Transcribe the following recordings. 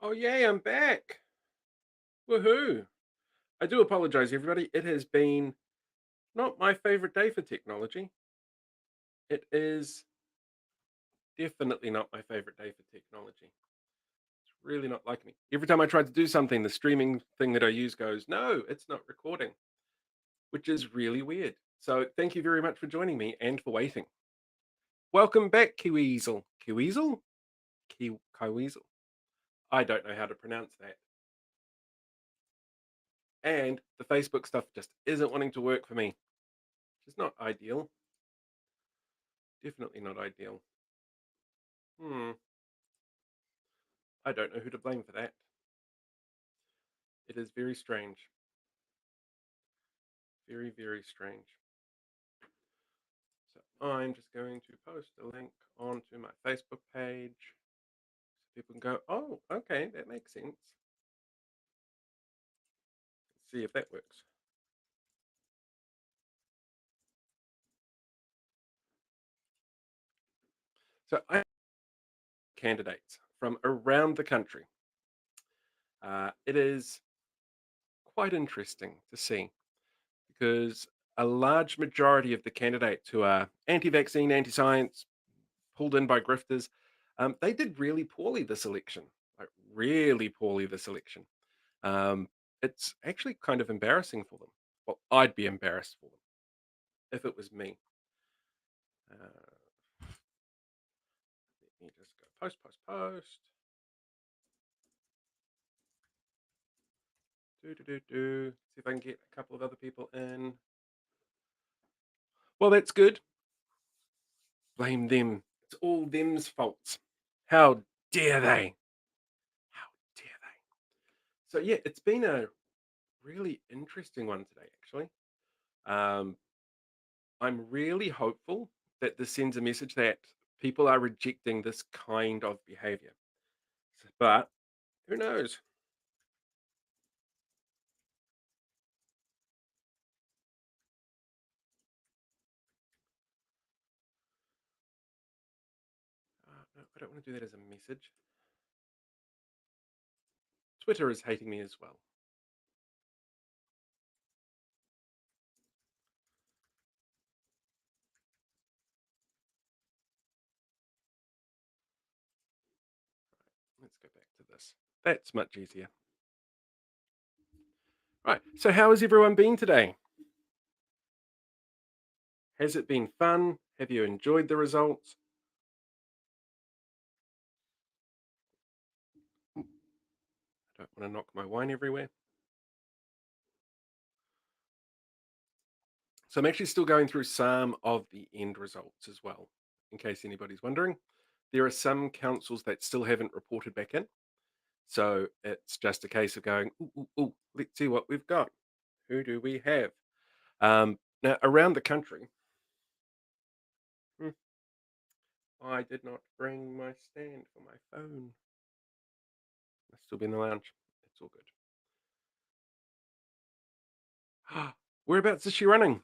Oh, yay, I'm back. Woohoo. I do apologize, everybody. It has been not my favorite day for technology. It is definitely not my favorite day for technology. It's really not like me. Every time I try to do something, the streaming thing that I use goes, no, it's not recording, which is really weird. So thank you very much for joining me and for waiting. Welcome back, Kiweasel. Kiweasel? Kiweasel. I don't know how to pronounce that. And the Facebook stuff just isn't wanting to work for me, which is not ideal. Definitely not ideal. Hmm. I don't know who to blame for that. It is very strange. Very, very strange. So I'm just going to post a link onto my Facebook page so people can go, oh, okay, that makes sense. Let's see if that works. So I have candidates from around the country. It is quite interesting to see because a large majority of the candidates who are anti-vaccine, anti-science, pulled in by grifters. They did really poorly this election, like really poorly this election. Um, it's actually kind of embarrassing for them. Well, I'd be embarrassed for them if it was me. Let me just go post, post, post. Do. See if I can get a couple of other people in. Well, that's good. Blame them. It's all them's faults. How dare they? How dare they? So yeah, it's been a really interesting one today, actually. Um, I'm really hopeful that this sends a message that people are rejecting this kind of behavior. But who knows? No, I don't want to do that as a message. Twitter is hating me as well. Let's go back to this. That's much easier. Right. So, how has everyone been today? Has it been fun? Have you enjoyed the results? I don't want to knock my wine everywhere. So, I'm actually still going through some of the end results as well, in case anybody's wondering. There are some councils that still haven't reported back in. So it's just a case of going, ooh, ooh, ooh, let's see what we've got. Who do we have? Now, around the country, hmm, I did not bring my stand for my phone. Must still be in the lounge. It's all good. Whereabouts is she running?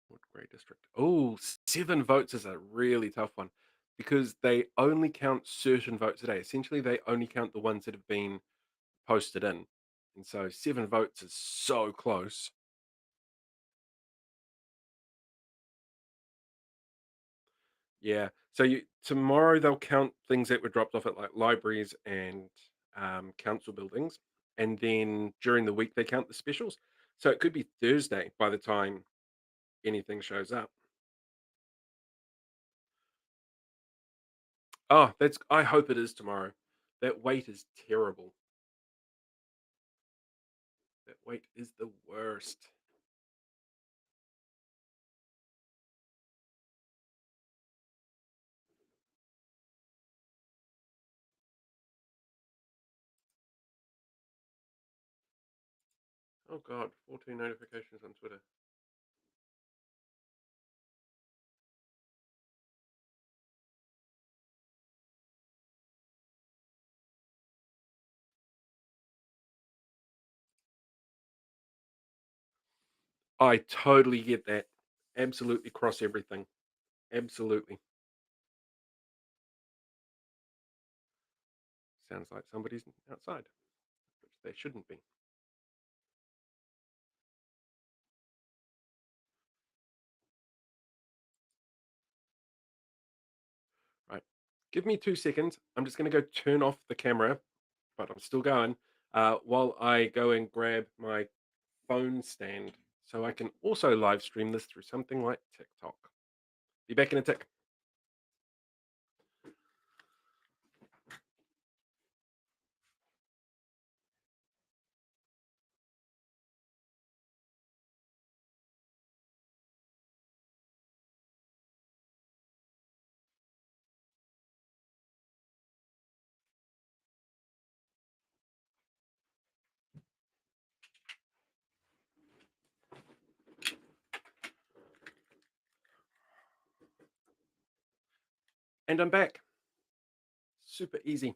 What grade district? Oh, 7 votes is a really tough one because they only count certain votes a day. Essentially, they only count the ones that have been posted in. And so 7 votes is so close. Yeah. So tomorrow they'll count things that were dropped off at like libraries and council buildings, and then during the week they count the specials. So it could be Thursday by the time anything shows up. Oh, that's. I hope it is tomorrow. That wait is terrible. That wait is the worst. Oh God, 14 notifications on Twitter. I totally get that. Absolutely cross everything. Absolutely. Sounds like somebody's outside, which they shouldn't be. Right. Give me 2 seconds. I'm just going to go turn off the camera, but I'm still going while I go and grab my phone stand so I can also live stream this through something like TikTok. Be back in a tick. And I'm back. Super easy.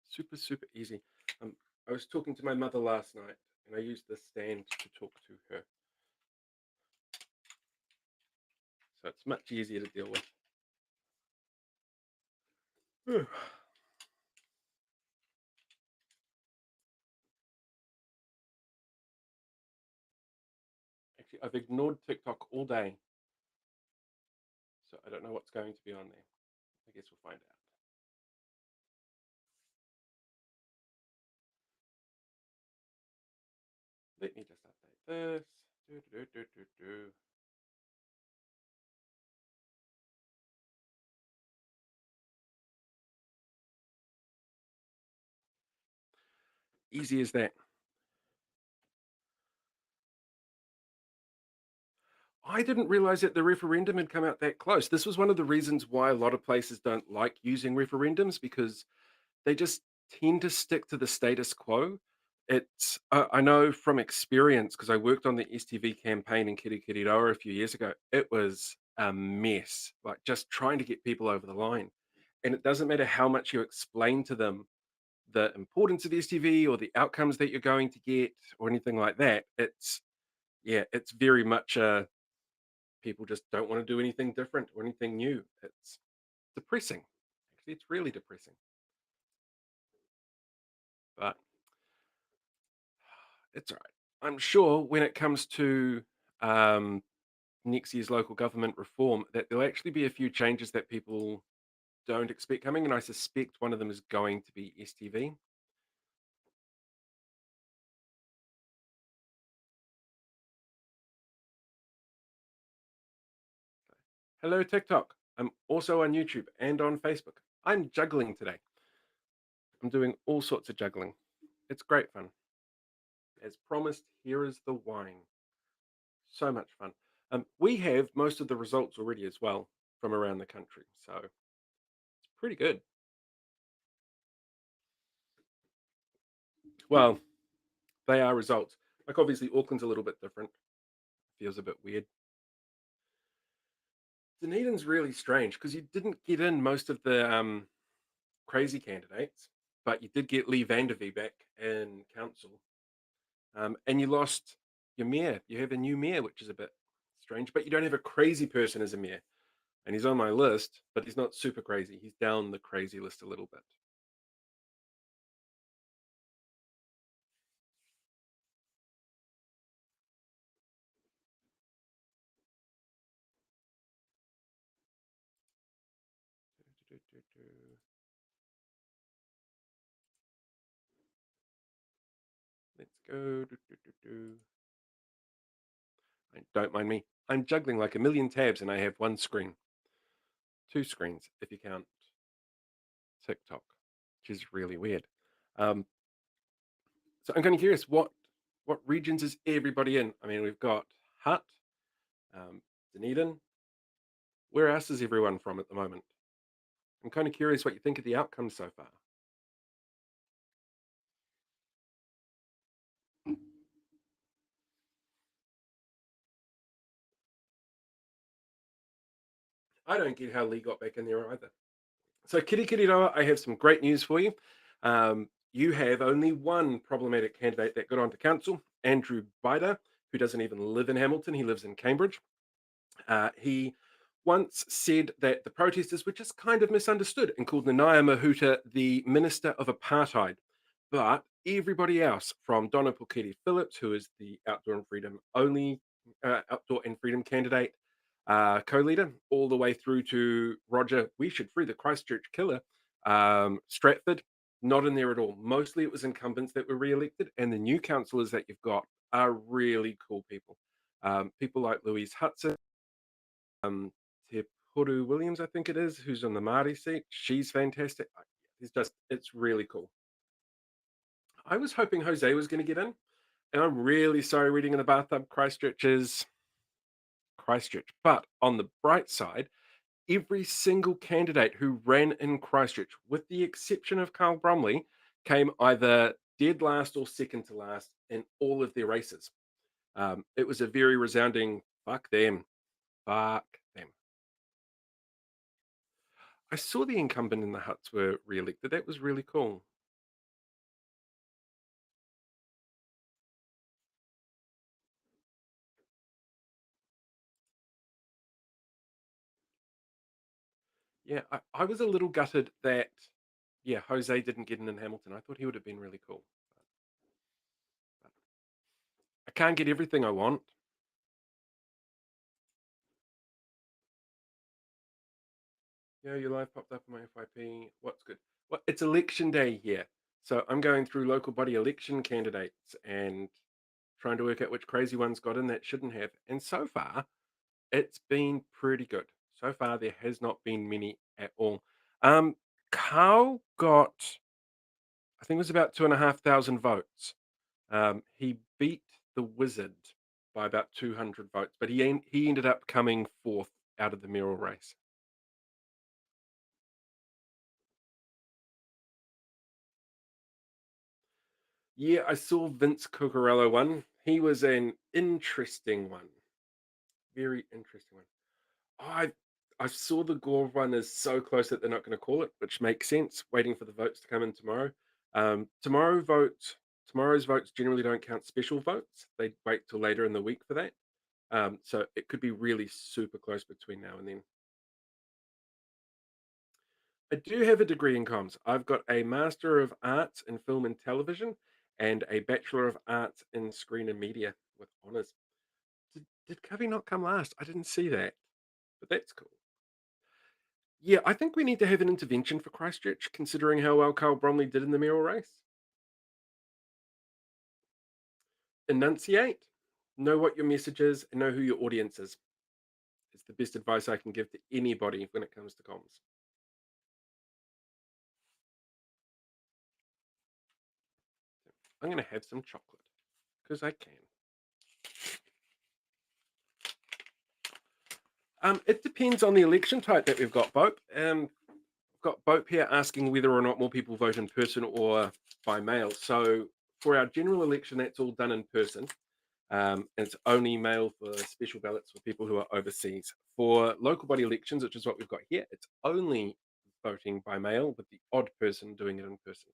Super, super easy. I was talking to my mother last night and I used this stand to talk to her. So it's much easier to deal with. Actually, I've ignored TikTok all day, so I don't know what's going to be on there. I guess we'll find out. Let me just update this. Do, do, do, do, do. Easy as that. I didn't realize that the referendum had come out that close. This was one of the reasons why a lot of places don't like using referendums because they just tend to stick to the status quo. It's I know from experience because I worked on the STV campaign in Kirikiriroa a few years ago. It was a mess, like just trying to get people over the line. And it doesn't matter how much you explain to them the importance of STV or the outcomes that you're going to get or anything like that. It's yeah, it's very much people just don't want to do anything different or anything new. It's depressing. Actually, it's really depressing. But it's all right. I'm sure when it comes to um, next year's local government reform, that there'll actually be a few changes that people don't expect coming, and I suspect one of them is going to be STV. Hello, TikTok. I'm also on YouTube and on Facebook. I'm juggling today. I'm doing all sorts of juggling. It's great fun. As promised, here is the wine. So much fun. We have most of the results already as well from around the country, so it's pretty good. Well, they are results. Like obviously Auckland's a little bit different. Feels a bit weird. Dunedin's really strange because you didn't get in most of the crazy candidates, but you did get Lee Vandervee back in council, and you lost your mayor. You have a new mayor, which is a bit strange, but you don't have a crazy person as a mayor. And he's on my list, but he's not super crazy. He's down the crazy list a little bit. Let's go. Don't mind me. I'm juggling like a million tabs and I have one screen. Two screens if you count TikTok, which is really weird. Um, so I'm kind of curious, what regions is everybody in? I mean, we've got Hutt, um, Dunedin. Where else is everyone from at the moment? I'm kind of curious what you think of the outcomes so far. I don't get how Lee got back in there either. So, kitty kitty Noah, I have some great news for you. You have only one problematic candidate that got onto council, Andrew Bider, who doesn't even live in Hamilton. He lives in Cambridge. He once said that the protesters were just kind of misunderstood and called Nanaia Mahuta the Minister of Apartheid. But everybody else, from Donna Puketi Phillips, who is the Outdoor and Freedom candidate, co-leader, all the way through to Roger, we should free the Christchurch killer, Stratford, not in there at all. Mostly it was incumbents that were re-elected, and the new councillors that you've got are really cool people. People like Louise Hudson, Te Puru Williams, I think it is, who's on the Māori seat. She's fantastic. It's really cool. I was hoping Jose was going to get in, and I'm really sorry reading in the bathtub Christchurch is Christchurch. But on the bright side, every single candidate who ran in Christchurch, with the exception of Carl Bromley, came either dead last or second to last in all of their races. It was a very resounding fuck them, fuck them. I saw the incumbent in the Huts were re-elected. That was really cool. Yeah, I was a little gutted that, yeah, Jose didn't get in Hamilton. I thought he would have been really cool. But I can't get everything I want. Yeah, your live popped up on my FYP. What's good? Well, it's election day here. So I'm going through local body election candidates and trying to work out which crazy ones got in that shouldn't have. And so far, it's been pretty good. So far, there has not been many at all. Um, Carl got, I think it was about 2,500 votes. He beat the Wizard by about 200 votes, but he ended up coming fourth out of the mayoral race. Yeah, I saw Vince Cucurello one. He was an interesting one, very interesting one. I saw the Gore one is so close that they're not going to call it, which makes sense. Waiting for the votes to come in tomorrow. Tomorrow's votes generally don't count special votes. They wait till later in the week for that. So it could be really super close between now and then. I do have a degree in comms. I've got a Master of Arts in Film and Television and a Bachelor of Arts in Screen and Media with honours. Did Covey not come last? I didn't see that, but that's cool. Yeah, I think we need to have an intervention for Christchurch, considering how well Carl Bromley did in the mayoral race. Enunciate, know what your message is, and know who your audience is. It's the best advice I can give to anybody when it comes to comms. I'm going to have some chocolate because I can. It depends on the election type that we've got, Bope. We've got Bope here asking whether or not more people vote in person or by mail. So for our general election, that's all done in person. And it's only mail for special ballots for people who are overseas. For local body elections, which is what we've got here, it's only voting by mail, with the odd person doing it in person.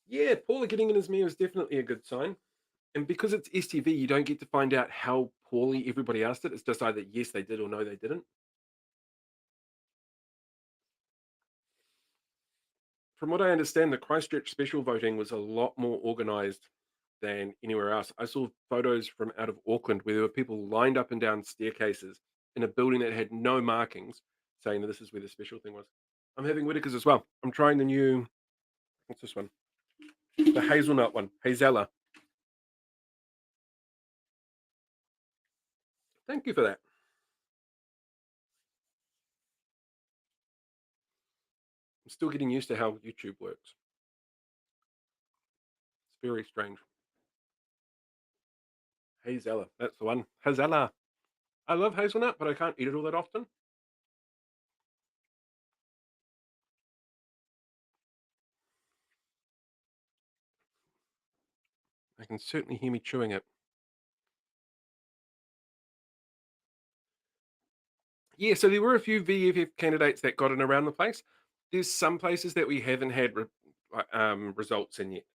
Yeah, Paula getting in as mayor is definitely a good sign. And because it's STV, you don't get to find out how poorly everybody else did. It's just either yes, they did or no, they didn't. From what I understand, the Christchurch special voting was a lot more organised than anywhere else. I saw photos from out of Auckland where there were people lined up and down staircases in a building that had no markings saying that this is where the special thing was. I'm having Whitakers as well. I'm trying the new, what's this one? The hazelnut one, Hazella. Thank you for that. I'm still getting used to how YouTube works. It's very strange. Hazella, that's the one. Hazella. I love hazelnut, but I can't eat it all that often. I can certainly hear me chewing it. Yeah, so there were a few VFF candidates that got in around the place. There's some places that we haven't had results in yet.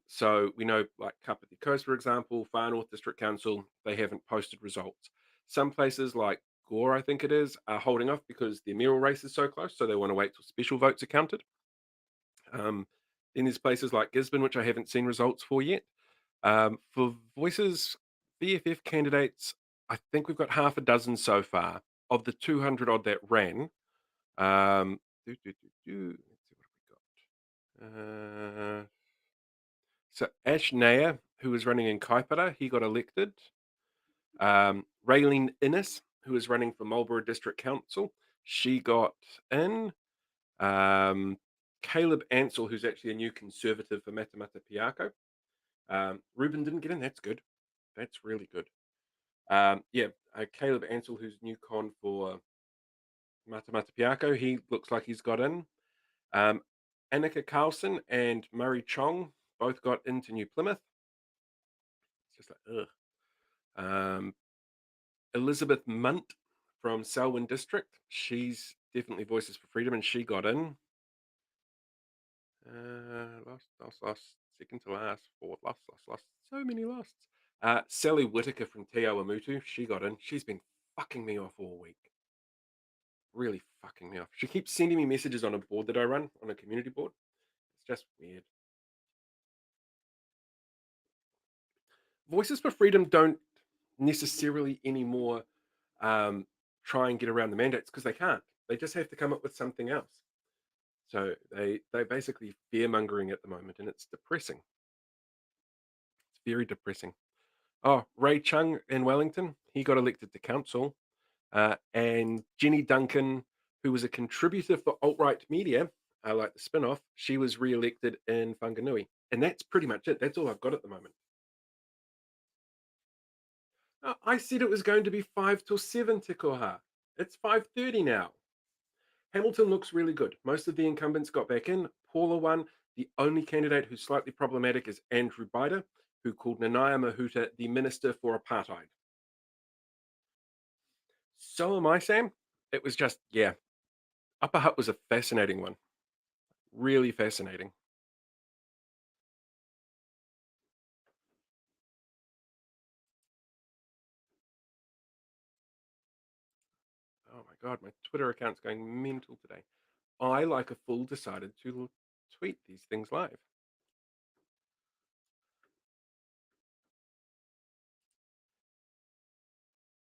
So we know, like Kapiti Coast, for example, Far North District Council, they haven't posted results. Some places like Gore, I think it is, are holding off because their mayoral race is so close, so they want to wait till special votes are counted. Um, then there's places like Gisborne, which I haven't seen results for yet. For Voices VFF candidates, I think we've got half a dozen so far of the 200 odd that ran. Let's see what have we got. So Ash Nair, who was running in Kaipara, he got elected. Raylene Innes, who is running for Marlborough District Council, she got in. Um, Caleb Ansell, who's actually a new Conservative for Matamata Piako. Ruben didn't get in. That's good. That's really good. Yeah, Caleb Ansell, who's new con for Matamata Piako, he looks like he's got in. Um, Annika Carlson and Murray Chong both got into New Plymouth. It's just like, ugh. Elizabeth Munt from Selwyn District, she's definitely Voices for Freedom, and she got in. Lost, second to last, fourth, lost. So many losts. Sally Whitaker from Te Awamutu, she got in. She's been fucking me off all week. Really fucking me off. She keeps sending me messages on a board that I run, on a community board. It's just weird. Voices for Freedom don't necessarily anymore um, try and get around the mandates because they can't. They just have to come up with something else. So they're basically fear mongering at the moment, and it's depressing. It's very depressing. Oh, Ray Chung in Wellington, he got elected to council, and Jenny Duncan, who was a contributor for alt-right media, like the spin-off, she was re-elected in Whanganui, and that's pretty much it. That's all I've got at the moment. I said it was going to be 5 till 7, Te Koha. It's 5:30 now. Hamilton looks really good. Most of the incumbents got back in. Paula won. The only candidate who's slightly problematic is Andrew Bida, who called Nanaya Mahuta the Minister for Apartheid. So am I, Sam. It was just, yeah. Upper Hutt was a fascinating one. Really fascinating. Oh my God, my Twitter account's going mental today. I, like a fool, decided to tweet these things live.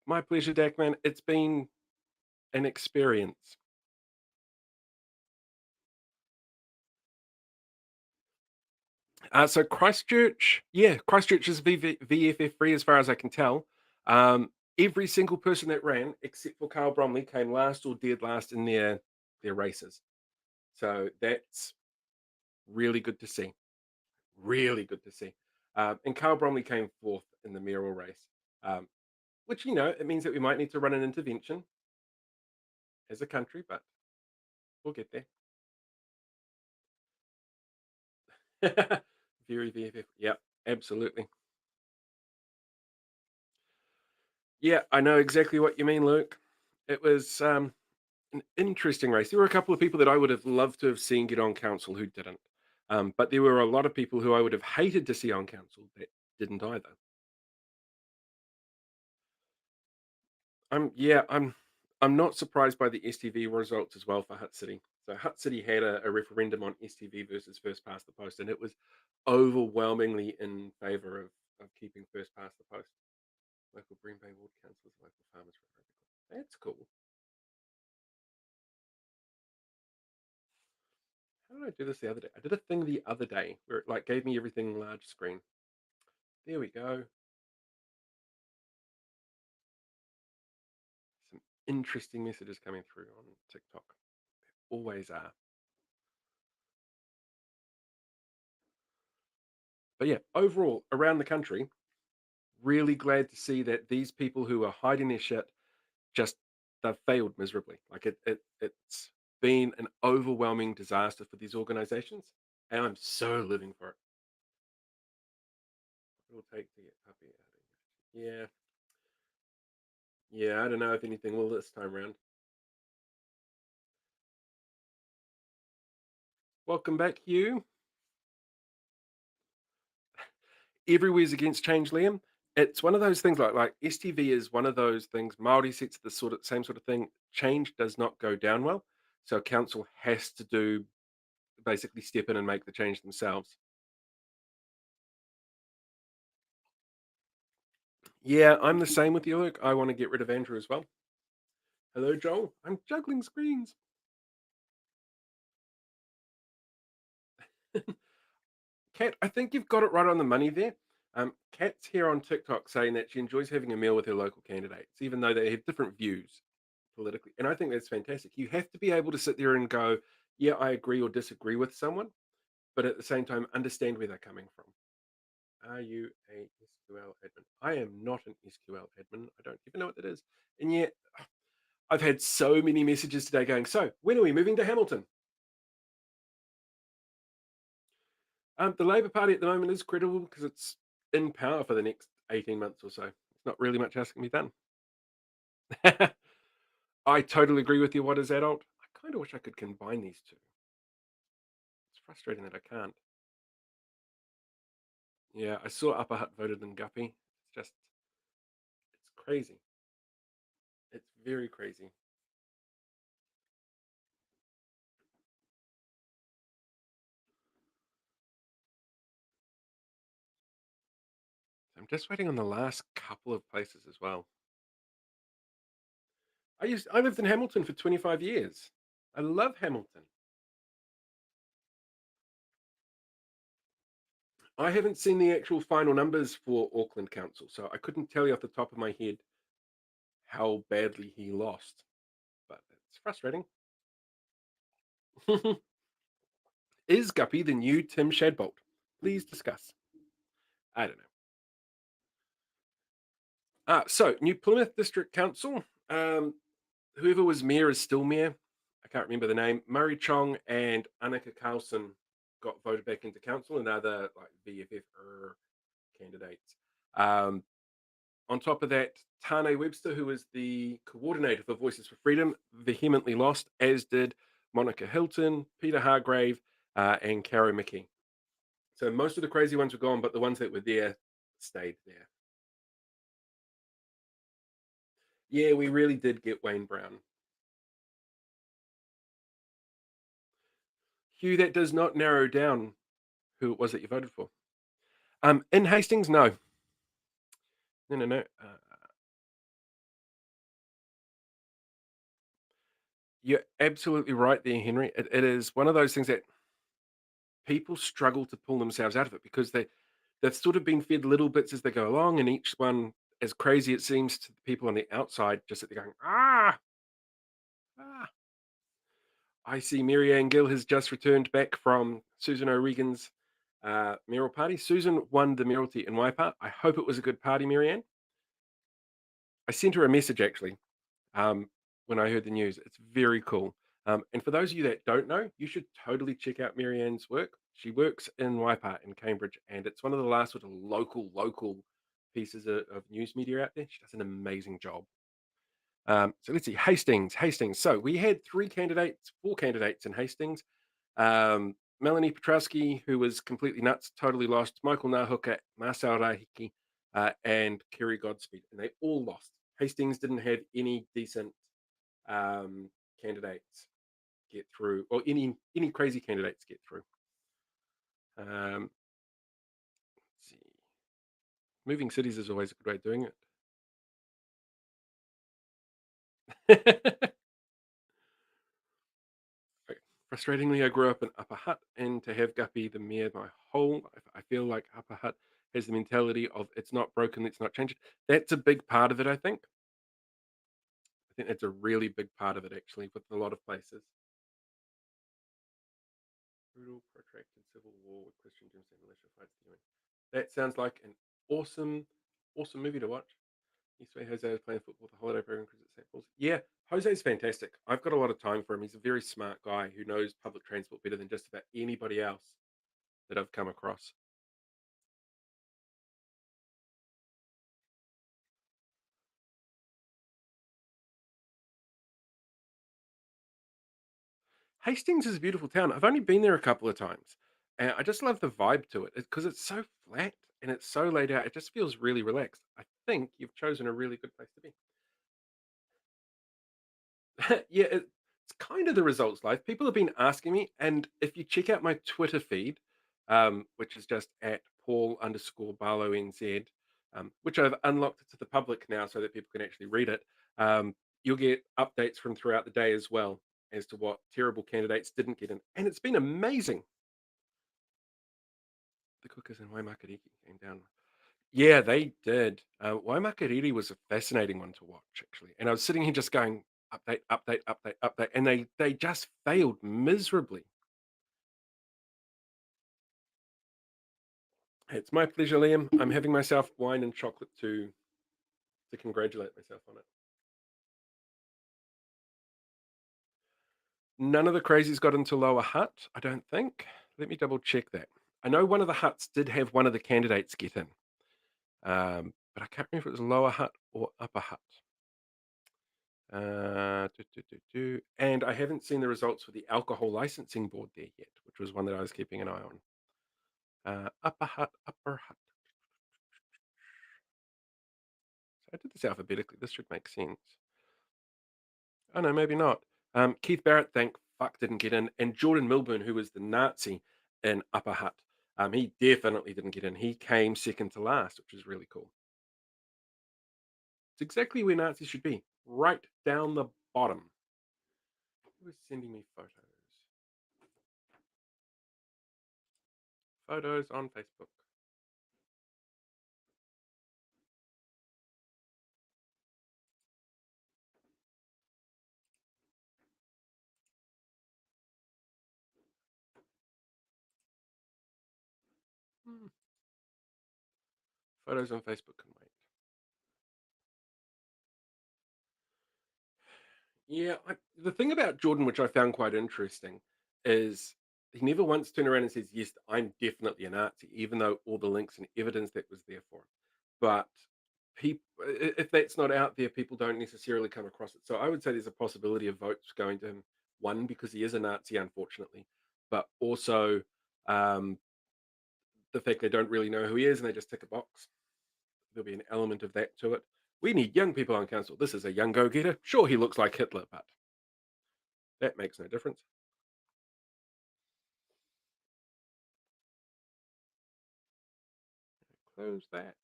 My pleasure, Dackman. It's been an experience. So Christchurch, yeah, Christchurch is VFF free as far as I can tell. Every single person that ran, except for Carl Bromley, came last or dead last in their races. So that's really good to see. Really good to see. And Carl Bromley came fourth in the mayoral race, which, it means that we might need to run an intervention as a country, but we'll get there. Very VFF. Yep, absolutely. Yeah, I know exactly what you mean, Luke. It was an interesting race. There were a couple of people that I would have loved to have seen get on council who didn't. But there were a lot of people who I would have hated to see on council that didn't either. I'm not surprised by the STV results as well for Hutt City. So Hutt City had a referendum on STV versus first past the post, and it was overwhelmingly in favour of keeping first past the post. Local Green Bay Ward councillors, local farmers. That's cool. How did I do this the other day? I did a thing the other day where it like gave me everything large screen. There we go. Some interesting messages coming through on TikTok. Always are. But yeah, overall, around the country, really glad to see that these people who are hiding their shit just they've failed miserably. Like it's been an overwhelming disaster for these organizations, and I'm so living for it. It'll take to get puppy out of here. Yeah, Yeah, I don't know if anything will this time round. Welcome back, Hugh. Everywhere's against change, Liam. It's one of those things like STV is one of those things. Maori sets the same sort of thing. Change does not go down well, so council has to do basically step in and make the change themselves. Yeah, I'm the same with you, Luke. I want to get rid of Andrew as well. Hello, Joel. I'm juggling screens. Kat, I think you've got it right on the money there. Kat's here on TikTok saying that she enjoys having a meal with her local candidates, even though they have different views politically. And I think that's fantastic. You have to be able to sit there and go, yeah, I agree or disagree with someone, but at the same time, understand where they're coming from. Are you a SQL admin? I am not an SQL admin. I don't even know what that is. And yet, I've had so many messages today going, so when are we moving to Hamilton? The Labour Party at the moment is credible because it's in power for the next 18 months or so. It's not really much else can be done. I totally agree with you. What is adult? I kind of wish I could combine these two. It's frustrating that I can't. Yeah, I saw Upper Hut voted in Guppy. It's crazy. It's very crazy. I'm just waiting on the last couple of places as well. I lived in Hamilton for 25 years. I love Hamilton. I haven't seen the actual final numbers for Auckland Council, so I couldn't tell you off the top of my head how badly he lost, but it's frustrating. Is Guppy the new Tim Shadbolt? Please discuss. I don't know. So, New Plymouth District Council. Whoever was mayor is still mayor. I can't remember the name. Murray Chong and Annika Carlson got voted back into council, and other like BFF candidates. Um, on top of that, Tane Webster, who was the coordinator for Voices for Freedom, vehemently lost, as did Monica Hilton, Peter Hargrave, and Caro Mickey. So most of the crazy ones were gone, but the ones that were there stayed there. Yeah, we really did get Wayne Brown. Hugh, that does not narrow down who it was that you voted for. In Hastings, no. No, no, no. You're absolutely right there, Henry. It is one of those things that people struggle to pull themselves out of it because they've sort of been fed little bits as they go along, and each one, as crazy it seems to the people on the outside, just that they're going, ah. I see Marianne Gill has just returned back from Susan O'Regan's mayoral party. Susan won the mayoralty in Waipa. I hope it was a good party, Marianne. I sent her a message actually um, when I heard the news. It's very cool. And for those of you that don't know, you should totally check out Marianne's work. She works in Waipa in Cambridge, and it's one of the last sort of local pieces of news media out there. She does an amazing job. So let's see, Hastings, Hastings. So we had four candidates in Hastings. Melanie Petrowski, who was completely nuts, totally lost. Michael Nahuka, Marcel Rahiki, and Kerry Godspeed, and they all lost. Hastings didn't have any decent um, candidates get through, or any crazy candidates get through. Let's see. Moving cities is always a good way of doing it. Right. Frustratingly, I grew up in Upper Hutt, and to have Guppy the mayor my whole life, I feel like Upper Hutt has the mentality of it's not broken, let's not change it. That's a big part of it, I think. I think that's a really big part of it, actually, with a lot of places. Brutal, protracted civil war with Christian Jews and militia fights the UN. That sounds like an awesome movie to watch. Yesterday, Jose was playing football with the holiday program because it's St. Paul's. Yeah, Jose's fantastic. I've got a lot of time for him. He's a very smart guy who knows public transport better than just about anybody else that I've come across. Hastings is a beautiful town. I've only been there a couple of times, and I just love the vibe to it because it's so flat and it's so laid out. It just feels really relaxed. I think you've chosen a really good place to be. Yeah, it's kind of the results life. People have been asking me, and if you check out my Twitter feed, which is just at Paul underscore Barlow NZ, which I've unlocked it to the public now so that people can actually read it, you'll get updates from throughout the day as well as to what terrible candidates didn't get in. And it's been amazing. The cookers in Waimakariri came down. Yeah, they did. Waimakariri was a fascinating one to watch, actually. And I was sitting here just going, update, update, update, update. And they just failed miserably. It's my pleasure, Liam. I'm having myself wine and chocolate to congratulate myself on it. None of the crazies got into Lower Hut, I don't think. Let me double check that. I know one of the huts did have one of the candidates get in, but I can't remember if it was Lower Hut or Upper Hut. And I haven't seen the results for the alcohol licensing board there yet, which was one that I was keeping an eye on. Upper Hut, Upper Hut. So I did this alphabetically. This should make sense. Oh no, maybe not. Keith Barrett, thank fuck, didn't get in, and Jordan Milburn, who was the Nazi in Upper Hut, he definitely didn't get in. He came second to last, which is really cool. It's exactly where Nazis should be, right down the bottom. Who is sending me photos? Photos on Facebook. Hmm. Photos on Facebook can wait. Yeah, the thing about Jordan, which I found quite interesting, is he never once turned around and says, "Yes, I'm definitely a Nazi," even though all the links and evidence that was there for him. But people, if that's not out there, people don't necessarily come across it. So I would say there's a possibility of votes going to him. One, because he is a Nazi, unfortunately, but also um, the fact they don't really know who he is and they just tick a box. There'll be an element of that to it. We need young people on council. This is a young go-getter. Sure, he looks like Hitler, but that makes no difference. Close that.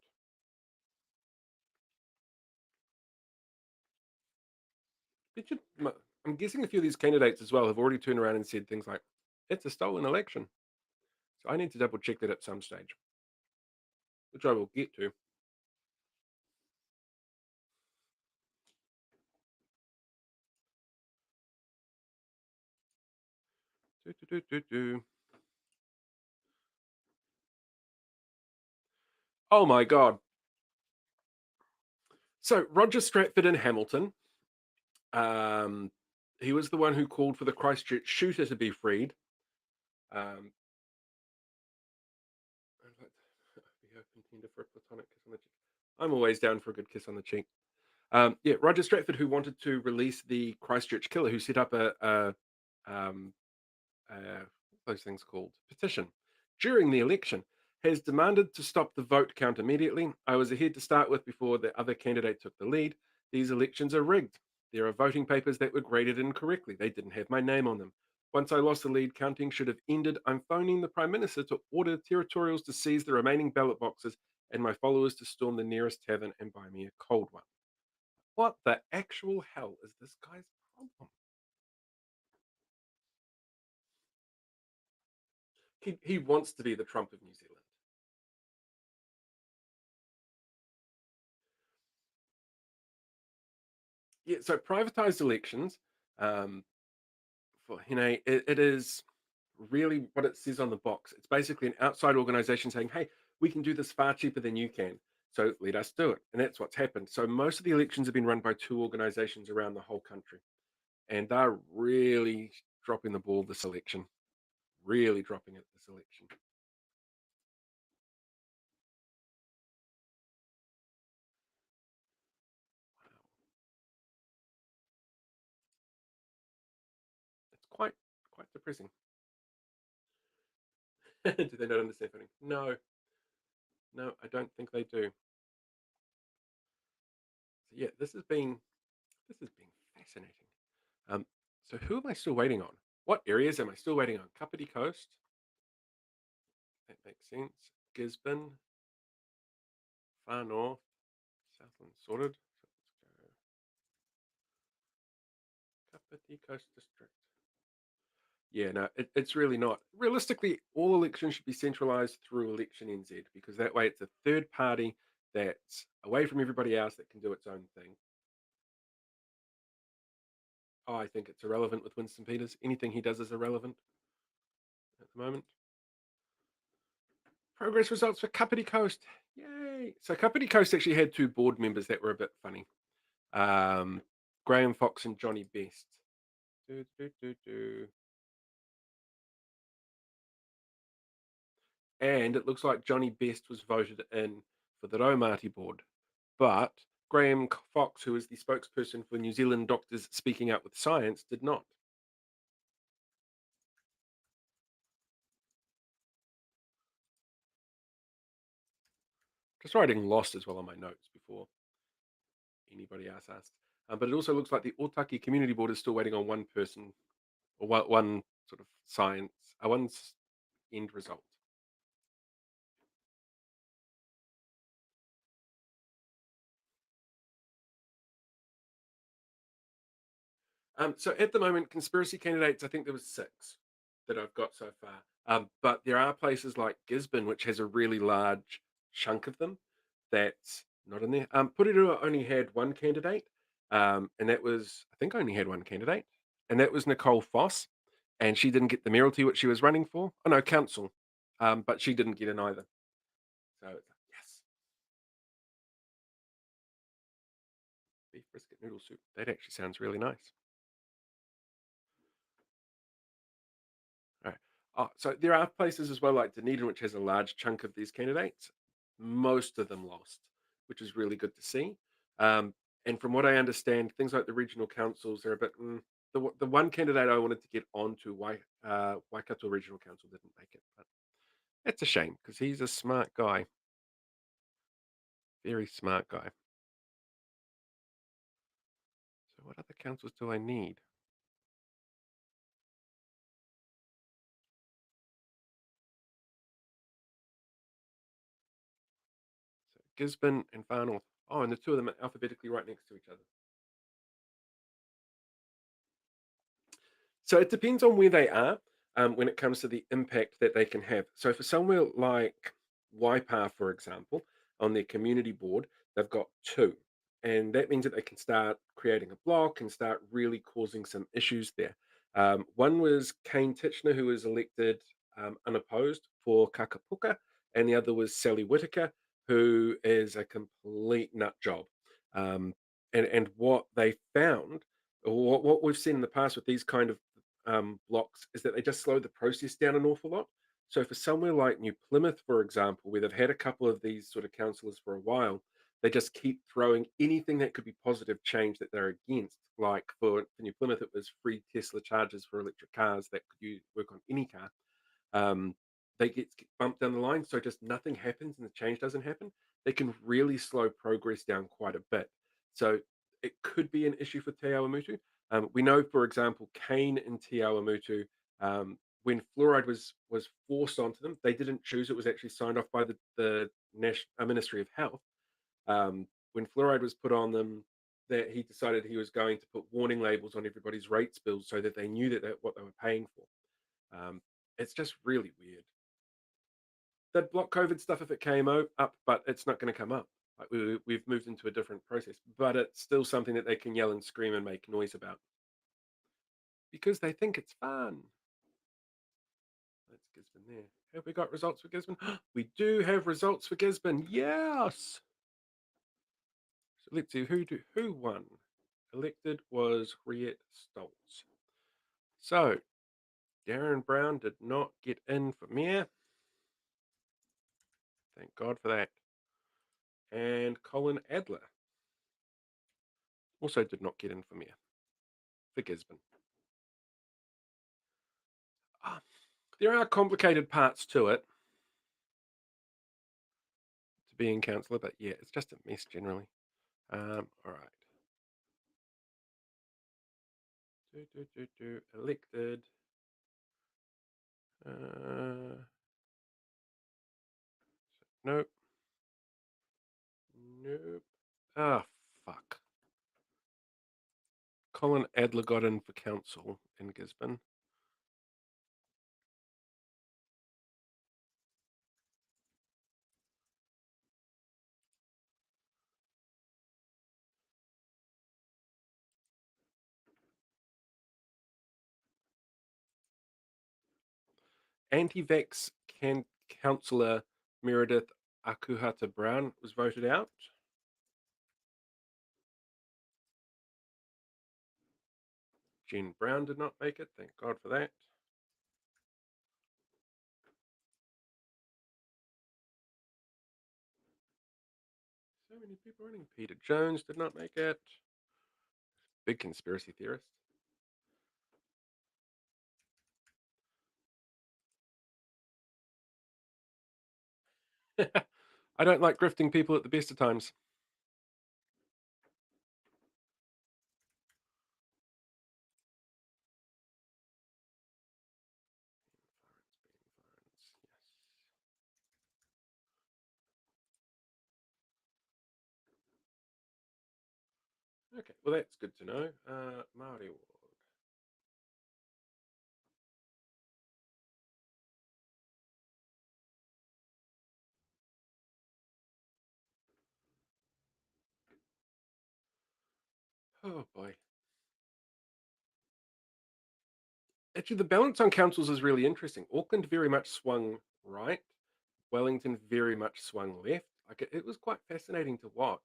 It should, I'm guessing a few of these candidates as well have already turned around and said things like, it's a stolen election. So I need to double check that at some stage, which I will get to. Do, do, do, do, do. Oh my God. So Roger Stratford in Hamilton, um, he was the one who called for the Christchurch shooter to be freed. Um, I'd like to be a contender for a platonic kiss on the cheek. I'm always down for a good kiss on the cheek. Yeah, Roger Stratford, who wanted to release the Christchurch killer, who set up um, those things called petition during the election, has demanded to stop the vote count immediately. I was ahead to start with before the other candidate took the lead. These elections are rigged. There are voting papers that were graded incorrectly. They didn't have my name on them. Once I lost the lead, counting should have ended. I'm phoning the Prime Minister to order territorials to seize the remaining ballot boxes and my followers to storm the nearest tavern and buy me a cold one. What the actual hell is this guy's problem? He wants to be the Trump of New Zealand. Yeah, so privatized elections, um, for it is really what it says on the box. It's basically an outside organization saying, "Hey, we can do this far cheaper than you can, so let us do it." And that's what's happened. So most of the elections have been run by two organizations around the whole country, and they're really dropping the ball this election. Really dropping it this election. Wow, it's quite Quite depressing. Do they not understand voting? No, no, I don't think they do. So yeah, this has been fascinating. Um, so who am I still waiting on? What areas am I still waiting on? Kapiti Coast. That makes sense. Gisborne, far north, Southland sorted. So let's go Kapiti Coast District. Yeah, no, it's really not. Realistically, all elections should be centralized through Election NZ because that way it's a third party that's away from everybody else that can do its own thing. Oh, I think it's irrelevant with Winston Peters. Anything he does is irrelevant at the moment. Progress results for Kapiti Coast. Yay! So Kapiti Coast actually had two board members that were a bit funny. Um, Graham Fox and Johnny Best. Do, do, do, do. And it looks like Johnny Best was voted in for the Raumati board. But Graham Fox, who is the spokesperson for New Zealand Doctors Speaking Out with Science, did not. Just writing lost as well on my notes before anybody else asks. But it also looks like the Otaki Community Board is still waiting on one person or one sort of science, one end result. So at the moment, conspiracy candidates, I think there was six that I've got so far. But there are places like Gisborne, which has a really large chunk of them that's not in there. Puriru only had one candidate, and that was, I think, I only had one candidate, and that was Nicole Foss, and she didn't get the mayoralty which she was running for. Oh no, council, but she didn't get in either. So it's like, yes, beef brisket noodle soup. That actually sounds really nice. Right. So there are places as well like Dunedin, which has a large chunk of these candidates. Most of them lost, which is really good to see. Um, and from what I understand, things like the regional councils are a bit. The one candidate I wanted to get onto Waikato Regional Council didn't make it, but it's a shame because he's a smart guy, very smart guy. So what other councils do I need? So Gisborne and Far North. Oh, and the two of them are alphabetically right next to each other. So it depends on where they are when it comes to the impact that they can have. So for somewhere like Waipa, for example, on their community board, they've got two. And that means that they can start creating a block and start really causing some issues there. One was Kane Titchener, who was elected unopposed for Kakapuka, and the other was Sally Whitaker, who is a complete nut job. And what they found, or what we've seen in the past with these kind of blocks is that they just slow the process down an awful lot. So for somewhere like New Plymouth, for example, where they've had a couple of these sort of councillors for a while, they just keep throwing anything that could be positive change that they're against. Like for New Plymouth, it was free Tesla chargers for electric cars that could work on any car. um, they get bumped down the line, so just nothing happens and the change doesn't happen. They can really slow progress down quite a bit. So it could be an issue for Te Awamutu. We know, for example, Kane and Te Awamutu, when fluoride was forced onto them, they didn't choose. It was actually signed off by the Ministry of Health. When fluoride was put on them, that he decided he was going to put warning labels on everybody's rates bills so that they knew that what they were paying for. It's just really weird. They'd block COVID stuff if it came up, but it's not going to come up. Like we've moved into a different process, but it's still something that they can yell and scream and make noise about because they think it's fun. That's Gisborne there. Have we got results for Gisborne? We do have results for Gisborne. Yes. So let's see who won. Elected was Riet Stoltz. So Darren Brown did not get in for mayor. Thank God for that. And Colin Adler also did not get in for mayor for Gisborne. There are complicated parts to it, to being councillor, but yeah, it's just a mess generally. All right. Elected. Uh, nope. Nope. Ah, fuck. Colin Adler got in for council in Gisborne. Anti-vax councillor Meredith Akuhata Brown was voted out. Jen Brown did not make it. Thank God for that. So many people running. Peter Jones did not make it. Big conspiracy theorist. I don't like grifting people at the best of times. Yes. Okay, well that's good to know. Maori Award. Oh boy. Actually, the balance on councils is really interesting. Auckland very much swung right. Wellington very much swung left. Like it was quite fascinating to watch.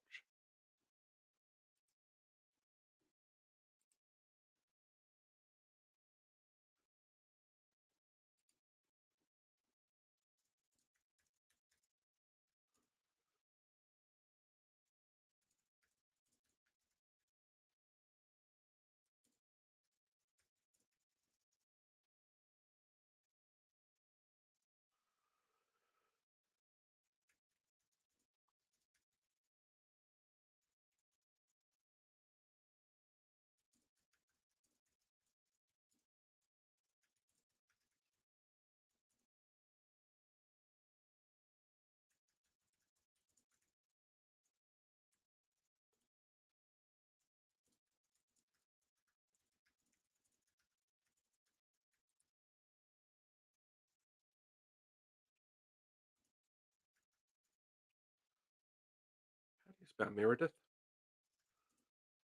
How do you spell Meredith?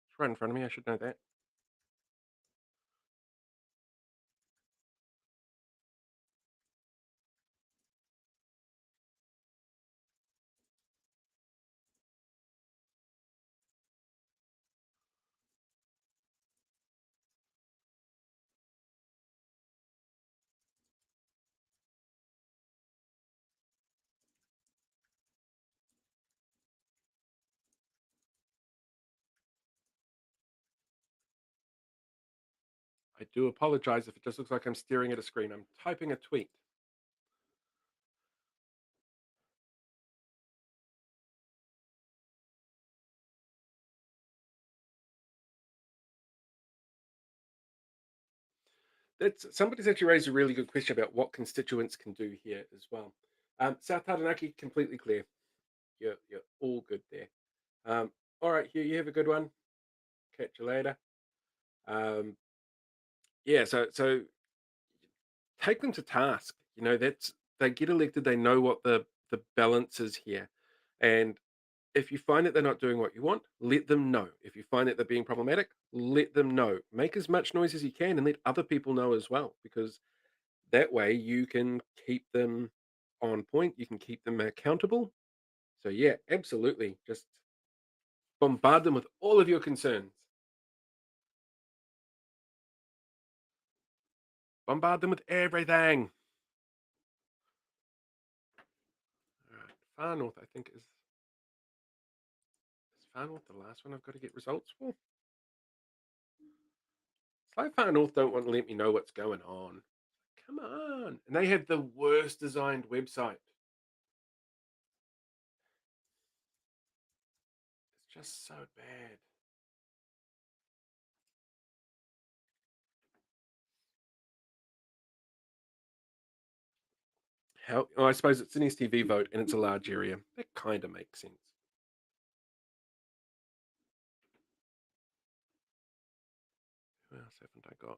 It's right in front of me. I should know that. I do apologize if it just looks like I'm staring at a screen. I'm typing a tweet. That's somebody's actually raised a really good question about what constituents can do here as well. South Taranaki, completely clear. You're all good there. All right, Hugh, you have a good one. Catch you later. Um, yeah, so take them to task. You know, that's they get elected, they know what the balance is here. And if you find that they're not doing what you want, let them know. If you find that they're being problematic, let them know. Make as much noise as you can and let other people know as well, because that way you can keep them on point, you can keep them accountable. So yeah, absolutely. Just bombard them with all of your concerns. Bombard them with everything. All right. Far North, I think is Far North the last one I've got to get results for? It's like Far North don't want to let me know what's going on. Come on. And they have the worst designed website. It's just so bad. How? Oh, I suppose it's an STV vote and it's a large area. That kind of makes sense. Who else haven't I got?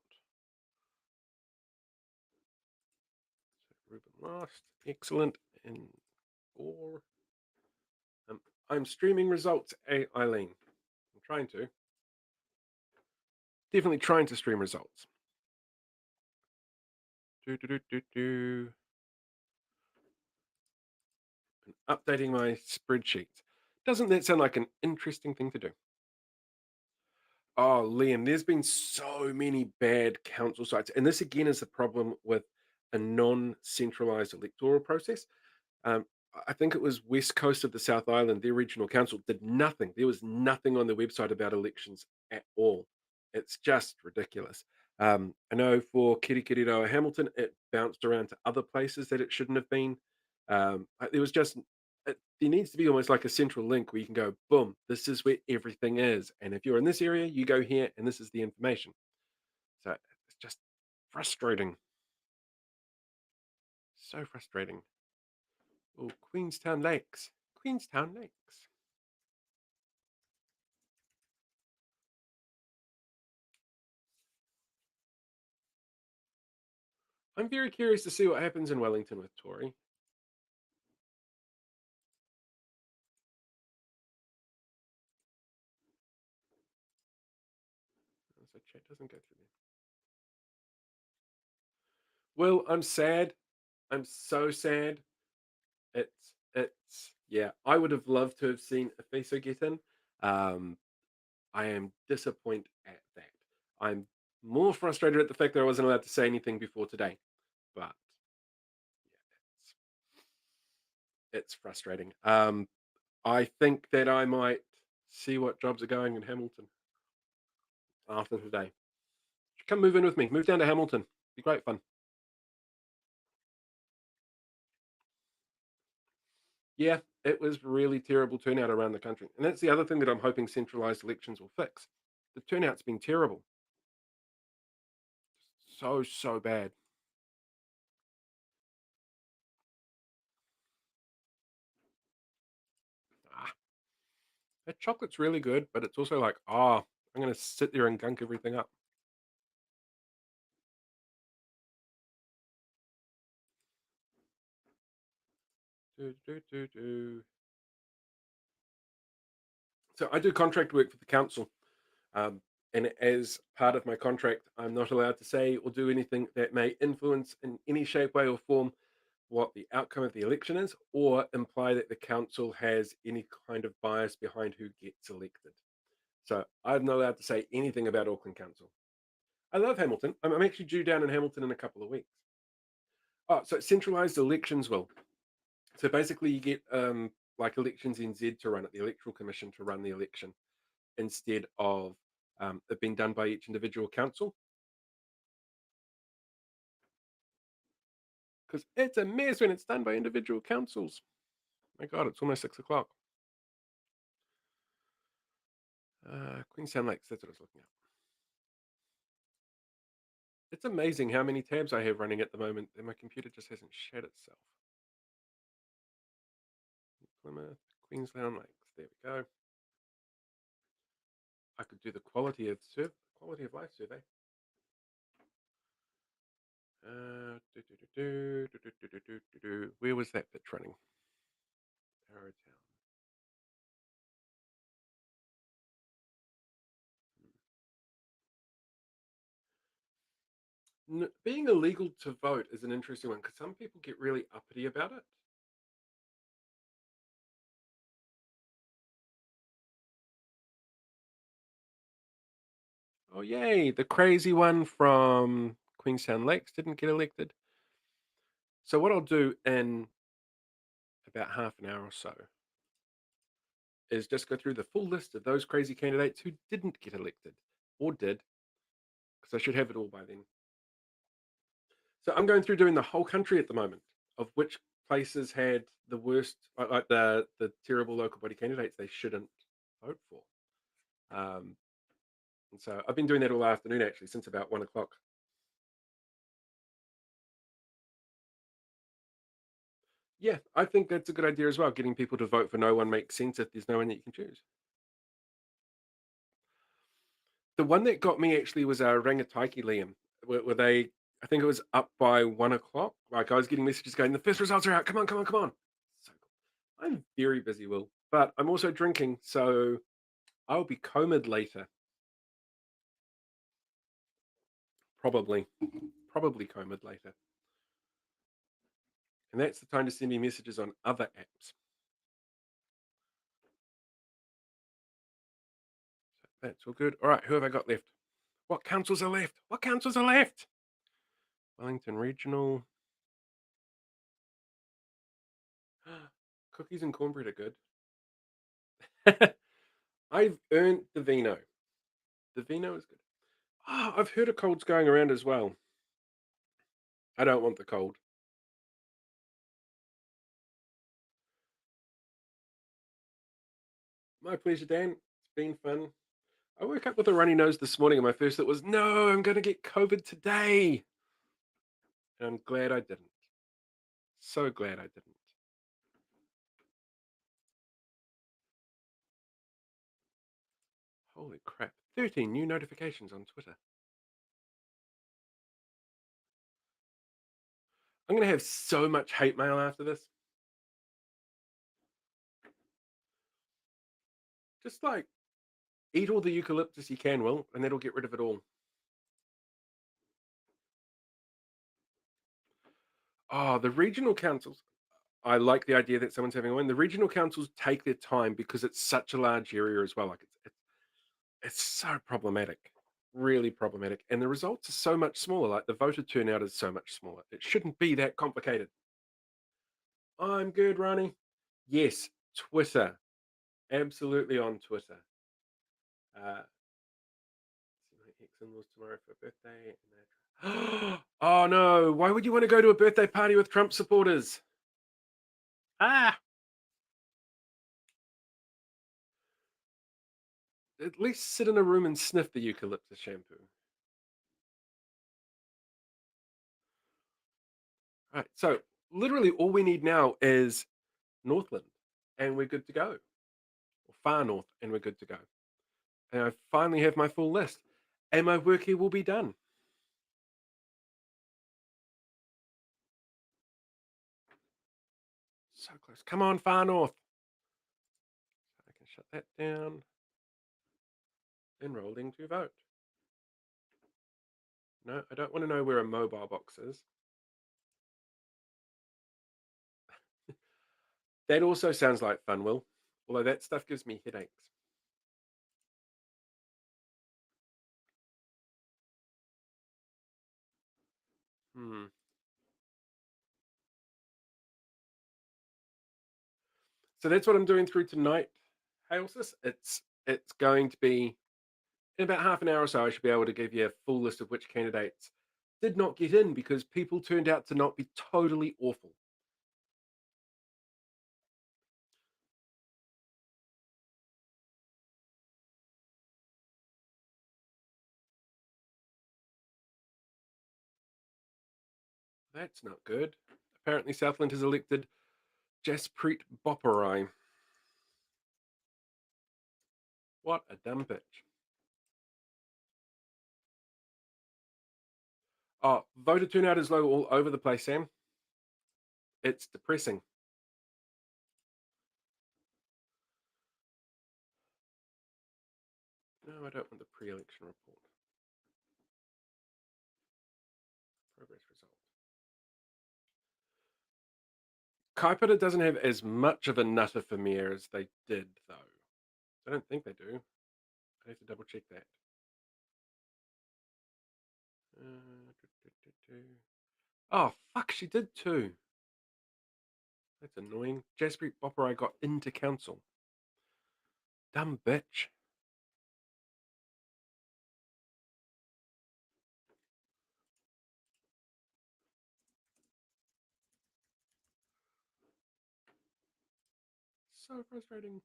So Ruben lost. Excellent. And four. Um, I'm streaming results, Eileen. I'm trying to. Definitely trying to stream results. Do, do, do, do, do. And updating my spreadsheets. Doesn't that sound like an interesting thing to do? Oh, Liam, there's been so many bad council sites. And this again is the problem with a non centralized electoral process. Um, I think it was West Coast of the South Island, their regional council did nothing. There was nothing on their website about elections at all. It's just ridiculous. I know for Kirikiriroa Hamilton, it bounced around to other places that it shouldn't have been. There was just, there needs to be almost like a central link where you can go, boom, this is where everything is. And if you're in this area, you go here, and this is the information. So it's just frustrating. So frustrating. Oh, Queenstown Lakes. Queenstown Lakes. I'm very curious to see what happens in Wellington with Tory. So chat doesn't go through there. Well, I'm sad. I'm so sad. It's yeah. I would have loved to have seen Efeso get in. Um, I am disappointed at that. I'm more frustrated at the fact that I wasn't allowed to say anything before today. But yeah, it's frustrating. I think that I might see what jobs are going in Hamilton after today. Come move in with me. Move down to Hamilton. Be great fun. Yeah, it was really terrible turnout around the country. And that's the other thing that I'm hoping centralized elections will fix. The turnout's been terrible. So, so bad. Ah, that chocolate's really good, but it's also like, oh, I'm going to sit there and gunk everything up. Do, do, do, do. So I do contract work for the council. Um, and as part of my contract, I'm not allowed to say or do anything that may influence in any shape, way, or form what the outcome of the election is, or imply that the council has any kind of bias behind who gets elected. So I'm not allowed to say anything about Auckland Council. I love Hamilton. I'm actually due down in Hamilton in a couple of weeks. Oh, so centralized elections will. So basically, you get like Elections NZ to run it, the Electoral Commission to run the election instead of it being done by each individual council. Because it's a mess when it's done by individual councils. My God, it's almost 6 o'clock. Queenstown Lakes, that's what I was looking at. It's amazing how many tabs I have running at the moment, and my computer just hasn't shed itself. Plymouth, Queensland Lakes. There we go. I could do the quality of life survey. Where was that bit running? Arrowtown. Being illegal to vote is an interesting one because some people get really uppity about it. Oh, yay. The crazy one from Queenstown Lakes didn't get elected. So, what I'll do in about half an hour or so is just go through the full list of those crazy candidates who didn't get elected or did, because I should have it all by then. So I'm going through doing the whole country at the moment of which places had the worst, like the terrible local body candidates they shouldn't vote for. Um, and so I've been doing that all afternoon actually since about 1 o'clock. Yeah, I think that's a good idea as well. Getting people to vote for no one makes sense if there's no one that you can choose. The one that got me actually was Rangataiki Liam, where they, I think it was up by 1 o'clock. Like I was getting messages going, the first results are out. Come on, come on, come on. So cool. I'm very busy, Will, but I'm also drinking, so I'll be comed later. Probably, probably comed later. And that's the time to send me messages on other apps. That's all good. All right, who have I got left? What councils are left? What councils are left? Wellington Regional. Cookies and cornbread are good. I've earned the vino. The vino is good. Oh, I've heard of colds going around as well. I don't want the cold. My pleasure, Dan. It's been fun. I woke up with a runny nose this morning, and my first thought was, no, I'm going to get COVID today. And I'm glad I didn't. So glad I didn't. Holy crap. 13 new notifications on Twitter. I'm going to have so much hate mail after this. Just like eat all the eucalyptus you can, Will, and that'll get rid of it all. Oh, the regional councils. I like the idea that someone's having a win. The regional councils take their time because it's such a large area as well. Like it's so problematic, really problematic, and the results are so much smaller. Like the voter turnout is so much smaller. It shouldn't be that complicated. I'm good, Ronnie. Yes, Twitter, absolutely on Twitter. See my ex-in-laws tomorrow for a birthday. Oh no! Why would you want to go to a birthday party with Trump supporters? Ah, at least sit in a room and sniff the eucalyptus shampoo. Right. So literally all we need now is Northland and we're good to go. Or far north and we're good to go. And I finally have my full list. And my work here will be done. So close. Come on, far north. I can shut that down. Enrolling to vote. No, I don't want to know where a mobile box is. That also sounds like fun, Will. Although that stuff gives me headaches. Hmm. So that's what I'm doing through tonight, Hailsis. It's going to be in about half an hour or so. I should be able to give you a full list of which candidates did not get in because people turned out to not be totally awful. That's not good. Apparently, Southland has elected Jaspreet Boparai. What a dumb bitch. Oh, voter turnout is low all over the place, Sam. It's depressing. No, I don't want the pre election report. Progress result. Kaipara doesn't have as much of a nutter for mayor as they did, though. I don't think they do. I have to double check that. Oh, fuck, she did too. That's annoying. Jaspreet Boparai got into council. Dumb bitch. So frustrating.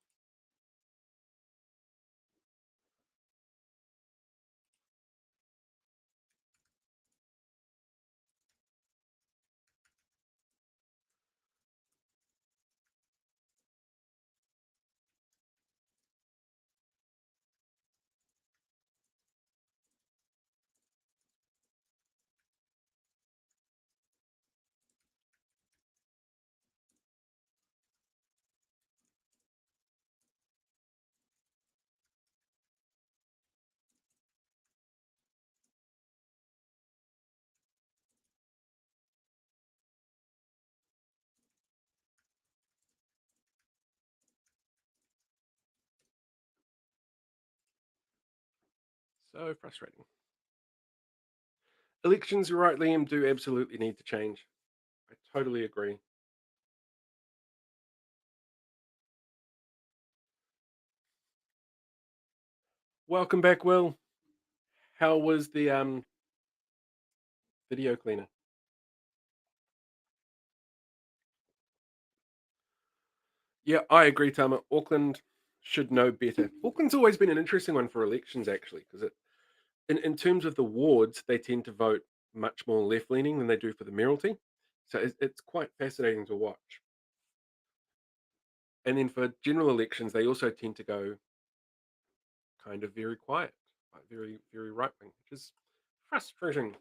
So frustrating. Elections, you're right, Liam, do absolutely need to change. I totally agree. Welcome back, Will. How was the video cleaner? Yeah, I agree, Tama. Auckland should know better. Auckland's always been an interesting one for elections, actually, because in terms of the wards, they tend to vote much more left leaning than they do for the mayoralty. So it's quite fascinating to watch. And then for general elections, they also tend to go kind of very quiet, like very, very right wing, which is frustrating.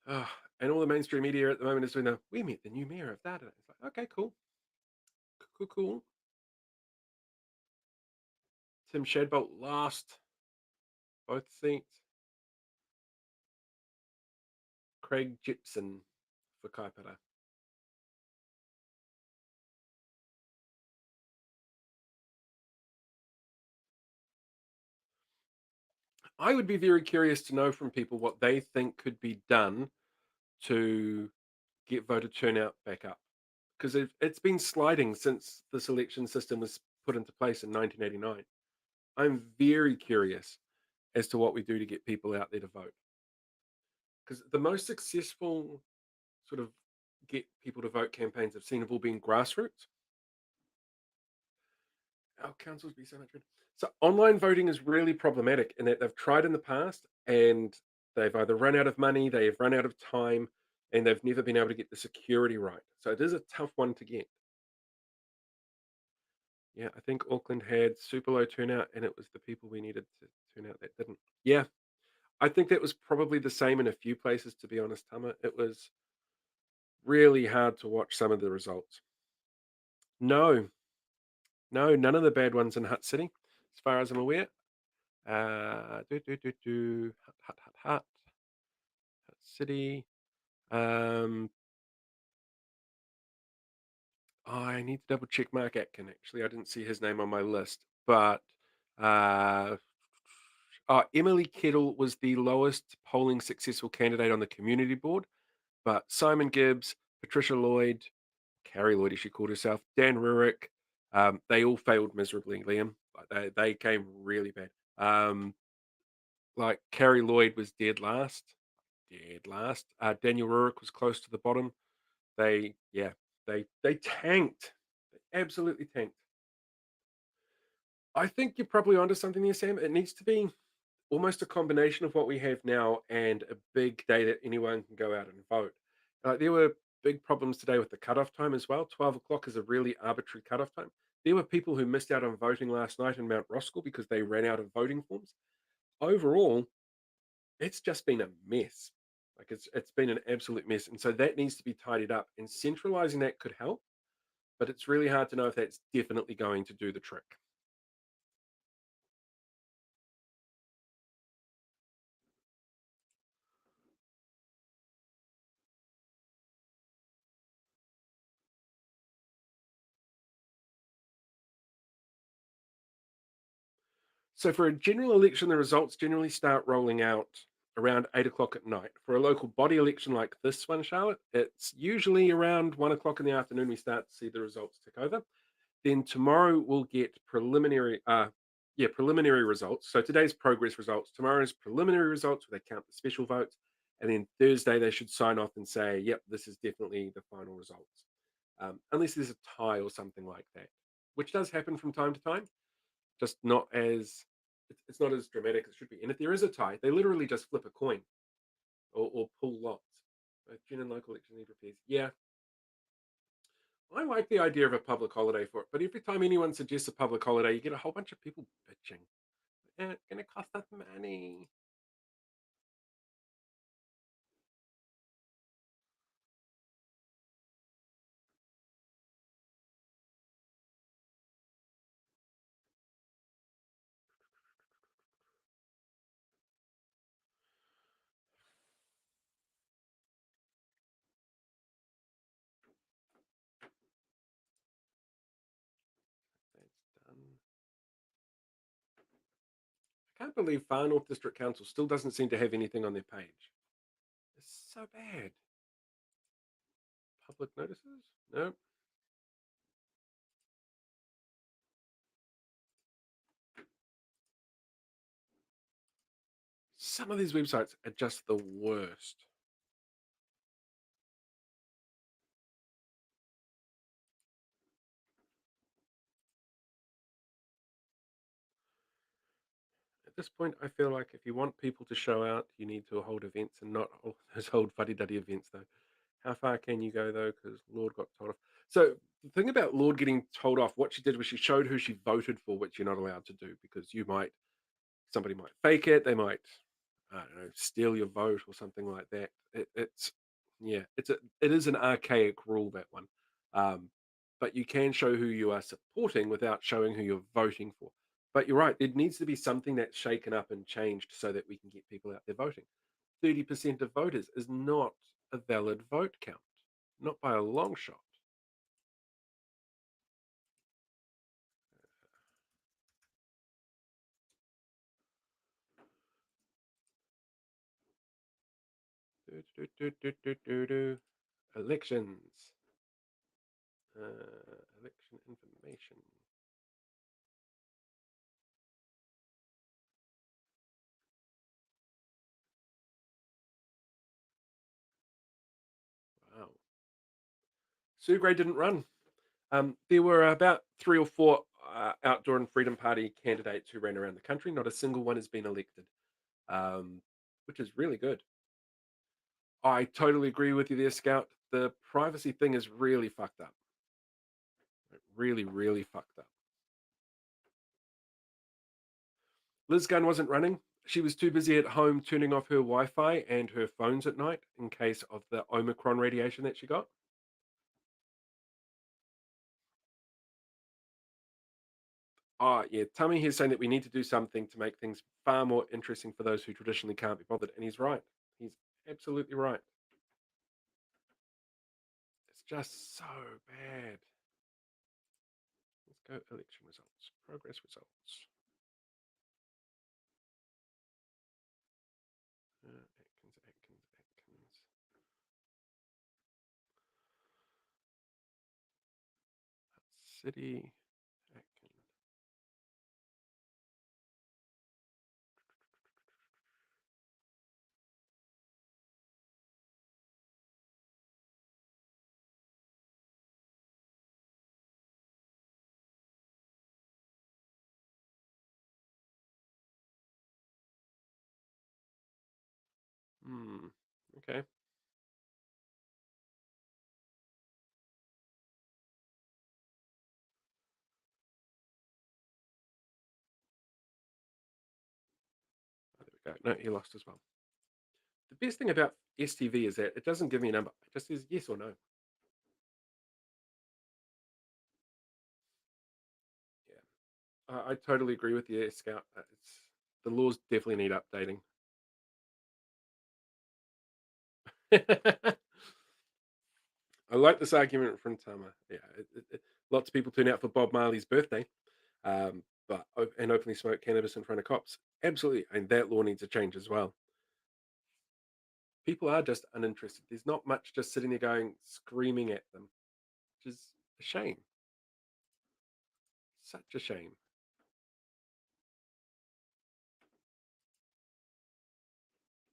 And all the mainstream media at the moment is doing the, we met the new mayor of that. And it's like, okay, cool, cool, cool. Tim Shadbolt lost both seats. Craig Gibson for Kaipara. I would be very curious to know from people what they think could be done to get voter turnout back up. Because it's been sliding since this election system was put into place in 1989. I'm very curious as to what we do to get people out there to vote. Because the most successful sort of get people to vote campaigns I've seen have all been grassroots. Our councils be so much better. So online voting is really problematic in that they've tried in the past and they've either run out of money, they have run out of time, and they've never been able to get the security right. So it is a tough one to get. Yeah, I think Auckland had super low turnout, and it was the people we needed to turn out that didn't. Yeah, I think that was probably the same in a few places, to be honest, Tama. It was really hard to watch some of the results. No, no, none of the bad ones in Hut City, as far as I'm aware. Hut City. Um, I need to double check Mark Atkin. Actually, I didn't see his name on my list, but uh, Emily Kettle was the lowest polling successful candidate on the community board. But Simon Gibbs, Patricia Lloyd, Carrie Lloyd, as she called herself, Dan Rurick, they all failed miserably. Liam, like they came really bad. Like Carrie Lloyd was dead last, dead last. Daniel Rurick was close to the bottom. Yeah, they tanked, they absolutely tanked. I think you're probably onto something there, Sam. It needs to be almost a combination of what we have now and a big day that anyone can go out and vote. There were big problems today with the cutoff time as well. 12 o'clock is a really arbitrary cutoff time. There were people who missed out on voting last night in Mount Roskill because they ran out of voting forms. Overall, it's just been a mess. Like it's been an absolute mess, and so that needs to be tidied up. And centralizing that could help, but it's really hard to know if that's definitely going to do the trick. So for a general election, the results generally start rolling out around 8 o'clock at night. For a local body election like this one, Charlotte, it's usually around 1 o'clock in the afternoon we start to see the results tick over. Then tomorrow we'll get preliminary results. So today's progress results, tomorrow's preliminary results where they count the special votes, and then Thursday they should sign off and say, yep, this is definitely the final results. unless there's a tie or something like that, which does happen from time to time, just not as it's not as dramatic as it should be. And if there is a tie, they literally just flip a coin or pull lots. Gen and local election need repairs. Yeah, I like the idea of a public holiday for it, but every time anyone suggests a public holiday, you get a whole bunch of people bitching. It's going to cost us money. That's done. I can't believe Far North District Council still doesn't seem to have anything on their page. It's so bad. Public notices? No. Some of these websites are just the worst. At this point, I feel like if you want people to show out, you need to hold events and not those old fuddy-duddy events, though. How far can you go, though? Because Lord got told off. So the thing about Lord getting told off, what she did was she showed who she voted for, which you're not allowed to do because somebody might fake it, they might, I don't know, steal your vote or something like that. Yeah, it is an archaic rule, that one. Um, but you can show who you are supporting without showing who you're voting for. But you're right, there needs to be something that's shaken up and changed so that we can get people out there voting. 30% of voters is not a valid vote count, not by a long shot. Do, do, do, do, do, do, do. Elections. Election information. Wow. Sue Gray didn't run. There were about three or four outdoor and Freedom Party candidates who ran around the country. Not a single one has been elected, um, which is really good. I totally agree with you there, Scout. The privacy thing is really fucked up. Really, really fucked up. Liz Gunn wasn't running. She was too busy at home turning off her Wi Fi and her phones at night in case of the Omicron radiation that she got. Yeah, Tummy here saying that we need to do something to make things far more interesting for those who traditionally can't be bothered. And he's right. He's absolutely right. It's just so bad. Let's go election results, progress results. Atkins, Atkins, Atkins. City, Atkins. Hmm. Okay. Oh, there we go. No, he lost as well. The best thing about STV is that it doesn't give me a number. It just says yes or no. Yeah. I totally agree with you, Scout. The laws definitely need updating. I like this argument from Tama. Yeah, lots of people turn out for Bob Marley's birthday, and openly smoke cannabis in front of cops. Absolutely, and that law needs a change as well. People are just uninterested. There's not much just sitting there going screaming at them, which is a shame. Such a shame.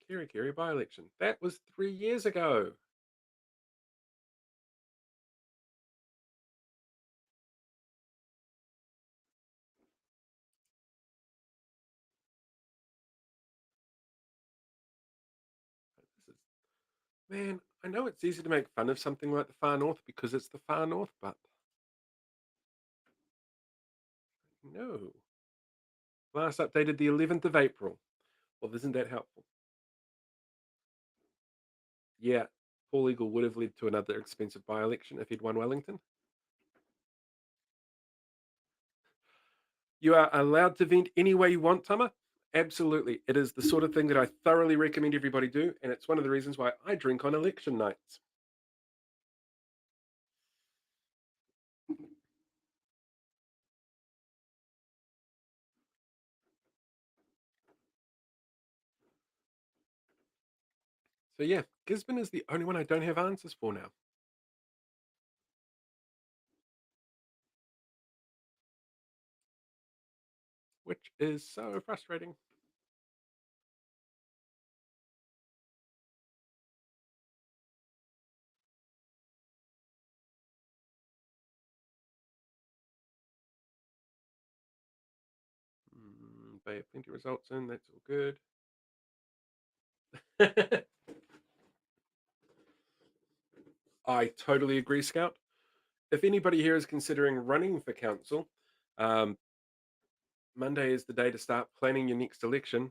Kiri Kiri by-election. That was 3 years ago. Man, I know it's easy to make fun of something like the far north because it's the far north, but no. Last updated the 11th of April. Well, isn't that helpful? Yeah, Paul Eagle would have led to another expensive by-election if he'd won Wellington. You are allowed to vent any way you want, Tama. Absolutely. It is the sort of thing that I thoroughly recommend everybody do, and it's one of the reasons why I drink on election nights. So yeah, Gisborne is the only one I don't have answers for now, which is so frustrating. They have plenty of results in, that's all good. I totally agree, Scout. If anybody here is considering running for council, um, Monday is the day to start planning your next election.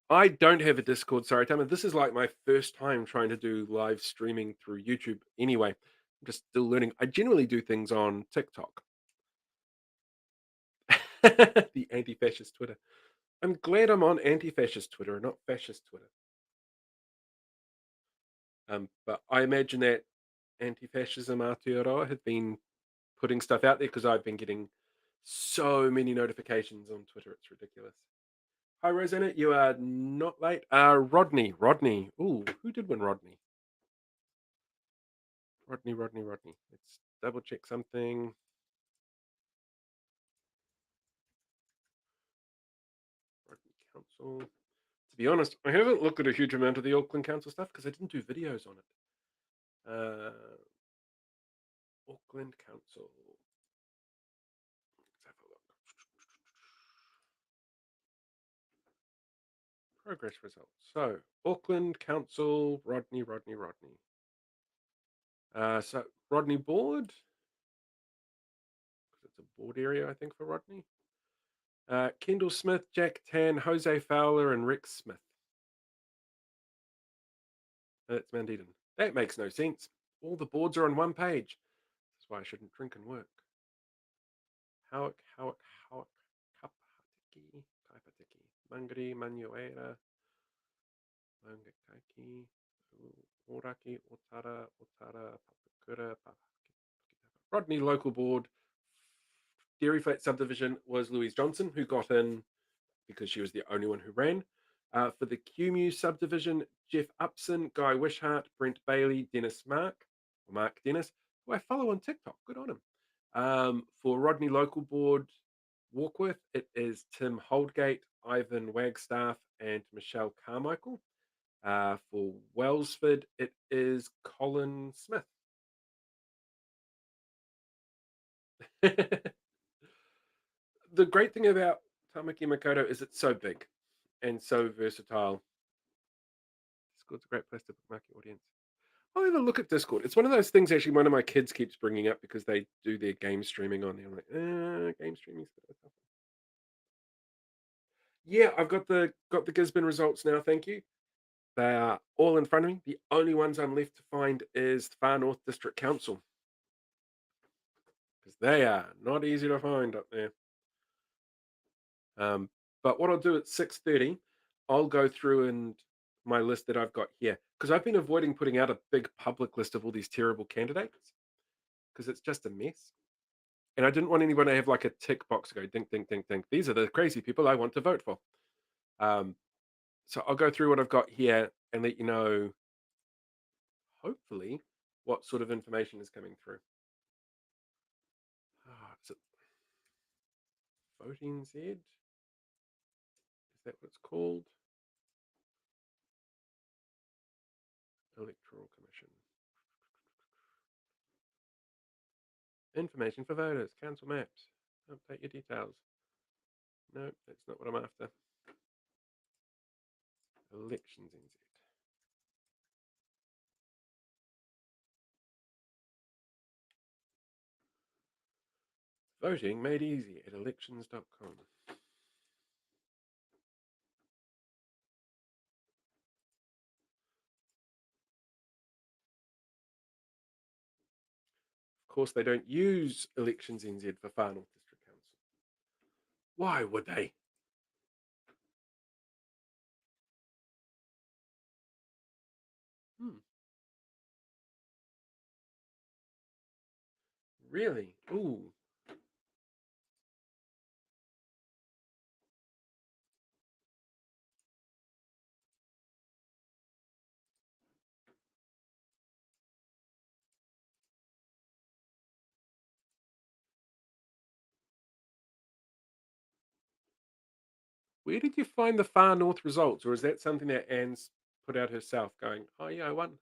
I don't have a Discord, sorry, Tama. This is like my first time trying to do live streaming through YouTube anyway. I'm just still learning. I generally do things on TikTok, the anti fascist Twitter. I'm glad I'm on anti fascist Twitter and not fascist Twitter. But I imagine that anti fascism Aotearoa had been putting stuff out there because I've been getting so many notifications on Twitter. It's ridiculous. Hi, Rosanna. You are not late. Rodney. Rodney. Ooh, who did win Rodney? Rodney. Let's double check something. Rodney Council. To be honest, I haven't looked at a huge amount of the Auckland Council stuff because I didn't do videos on it. Auckland Council. Let's have a look. Progress results. So, Auckland Council, Rodney. So, Rodney board. It's a board area, I think, for Rodney. Kendall Smith, Jack Tan, Jose Fowler, and Rex Smith. That's Mount Eden. That makes no sense. All the boards are on one page. That's why I shouldn't drink and work. Howick, Kapatiki, Kaipatiki, Mangari, Manuera, Mangakaki, Oraki, Otara, Papakura, Rodney Local Board. Dairy Flat Subdivision was Louise Johnson, who got in because she was the only one who ran. For the QMU subdivision, Jeff Upson, Guy Wishart, Brent Bailey, Mark Dennis, who I follow on TikTok. Good on him. For Rodney Local Board, Warkworth, it is Tim Holdgate, Ivan Wagstaff, and Michelle Carmichael. For Wellsford, it is Colin Smith. The great thing about Tamaki Makoto is it's so big and so versatile. Discord's a great place to bookmark your audience. I'll have a look at Discord. It's one of those things actually one of my kids keeps bringing up because they do their game streaming on there. I'm like, game streaming stuff. Yeah, I've got the Gisborne results now, thank you. They are all in front of me. The only ones I'm left to find is the Far North District Council. Because they are not easy to find up there. But what I'll do at 6:30, I'll go through and my list that I've got here. Because I've been avoiding putting out a big public list of all these terrible candidates because it's just a mess. And I didn't want anyone to have like a tick box to go dink, dink, dink, dink. These are the crazy people I want to vote for. Um, so I'll go through what I've got here and let you know, hopefully, what sort of information is coming through. Is it Voting Z? Is that what it's called? Electoral Commission. Information for voters. Council maps. Update your details. No, that's not what I'm after. Elections NZ. Voting made easy at elections.com. Of course, they don't use Elections NZ for Far North District Council. Why would they? Hmm, really? Ooh. Where did you find the Far North results? Or is that something that Anne's put out herself going, oh, yeah, I won?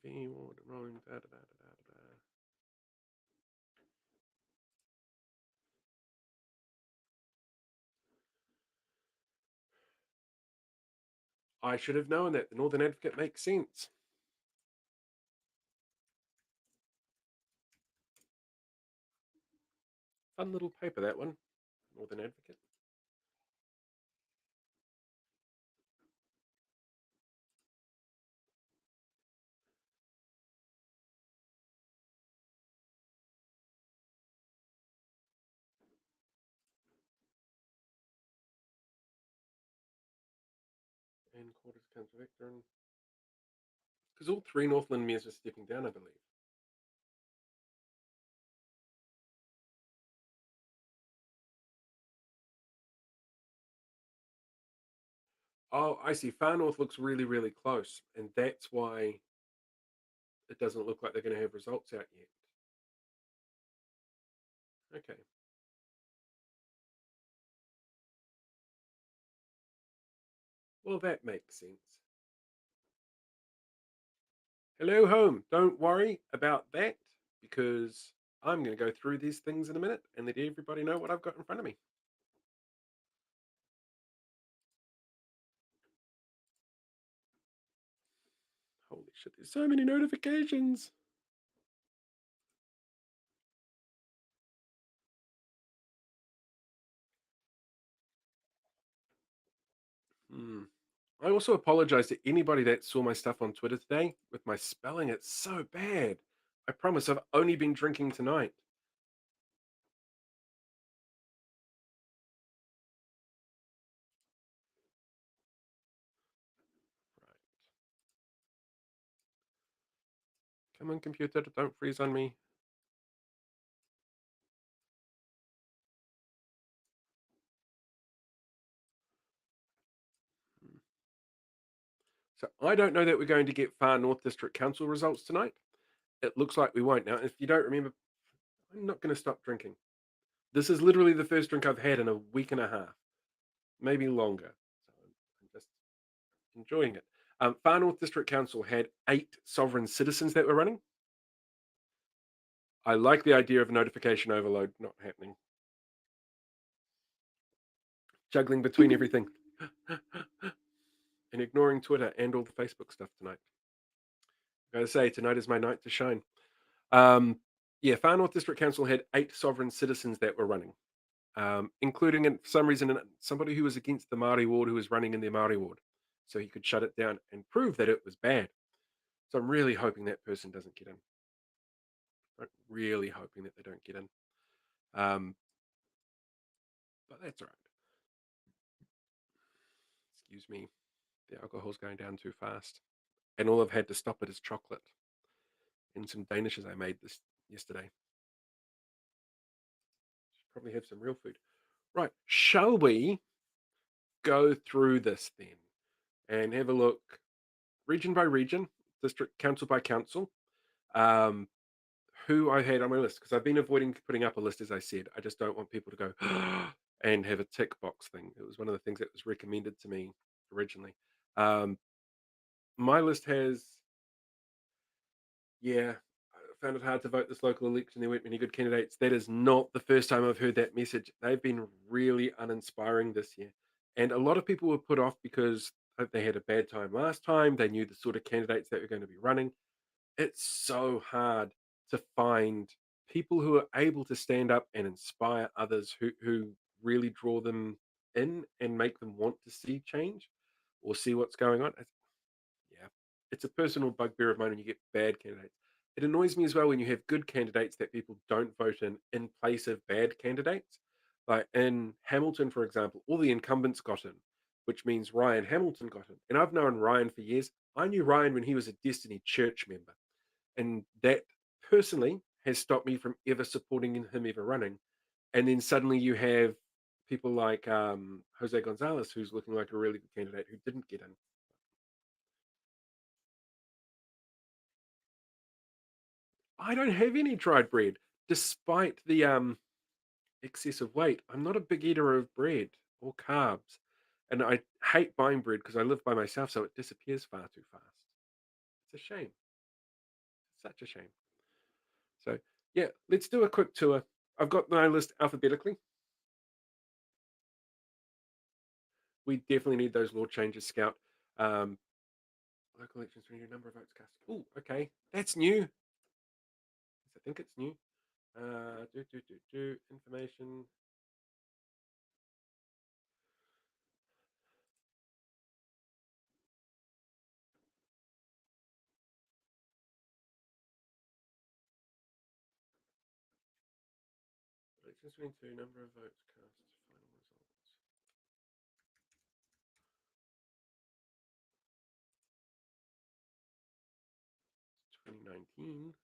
ECV, rolling, da, da, da, da, da, da. I should have known that. The Northern Advocate makes sense. Fun little paper, that one. Northern Advocate. And Quarters Council Victor. Because all three Northland mayors are stepping down, I believe. Oh, I see. Far North looks really, really close. And that's why it doesn't look like they're going to have results out yet. Okay. Well, that makes sense. Hello, home. Don't worry about that because I'm going to go through these things in a minute and let everybody know what I've got in front of me. Holy shit, there's so many notifications. Hmm. I also apologize to anybody that saw my stuff on Twitter today with my spelling. It's so bad. I promise I've only been drinking tonight. Right. Come on, computer, don't freeze on me. Hmm. So I don't know that we're going to get Far North District Council results tonight. It looks like we won't. Now, if you don't remember, I'm not going to stop drinking. This is literally the first drink I've had in a week and a half, maybe longer. So I'm just enjoying it. Far North District Council had 8 sovereign citizens that were running. I like the idea of notification overload not happening. Juggling between everything and ignoring Twitter and all the Facebook stuff tonight. I gotta say, tonight is my night to shine. Um, yeah, Far North District Council had 8 sovereign citizens that were running, including, for some reason, somebody who was against the Maori ward who was running in the Maori ward. So he could shut it down and prove that it was bad. So I'm really hoping that person doesn't get in. I'm really hoping that they don't get in. Um, but that's all right. Excuse me. The alcohol's going down too fast. And all I've had to stop it is chocolate and some danishes I made this yesterday. Should probably have some real food. Right. Shall we go through this then and have a look region by region, district council by council, um, who I had on my list? Because I've been avoiding putting up a list, as I said. I just don't want people to go and have a tick box thing. It was one of the things that was recommended to me originally. Um, My list has, yeah, I found it hard to vote this local election. There weren't many good candidates. That is not the first time I've heard that message. They've been really uninspiring this year. And a lot of people were put off because they had a bad time last time. They knew the sort of candidates that were going to be running. It's so hard to find people who are able to stand up and inspire others who really draw them in and make them want to see change or see what's going on. Yeah, it's a personal bugbear of mine when you get bad candidates. It annoys me as well when you have good candidates that people don't vote in place of bad candidates. Like in Hamilton, for example, all the incumbents got in, which means Ryan Hamilton got in. And I've known Ryan for years. I knew Ryan when he was a Destiny Church member. And that personally has stopped me from ever supporting him ever running. And then suddenly you have people like Jose Gonzalez, who's looking like a really good candidate who didn't get in. I don't have any dried bread, despite the excessive weight. I'm not a big eater of bread or carbs, and I hate buying bread because I live by myself, so it disappears far too fast. It's a shame. Such a shame. So yeah, let's do a quick tour. I've got my list alphabetically. We definitely need those law changes, Scout. Um, Local elections, we need a number of votes cast. Oh, okay, that's new. I think it's new. Information. Elections 22, number of votes cast, final results. 2019.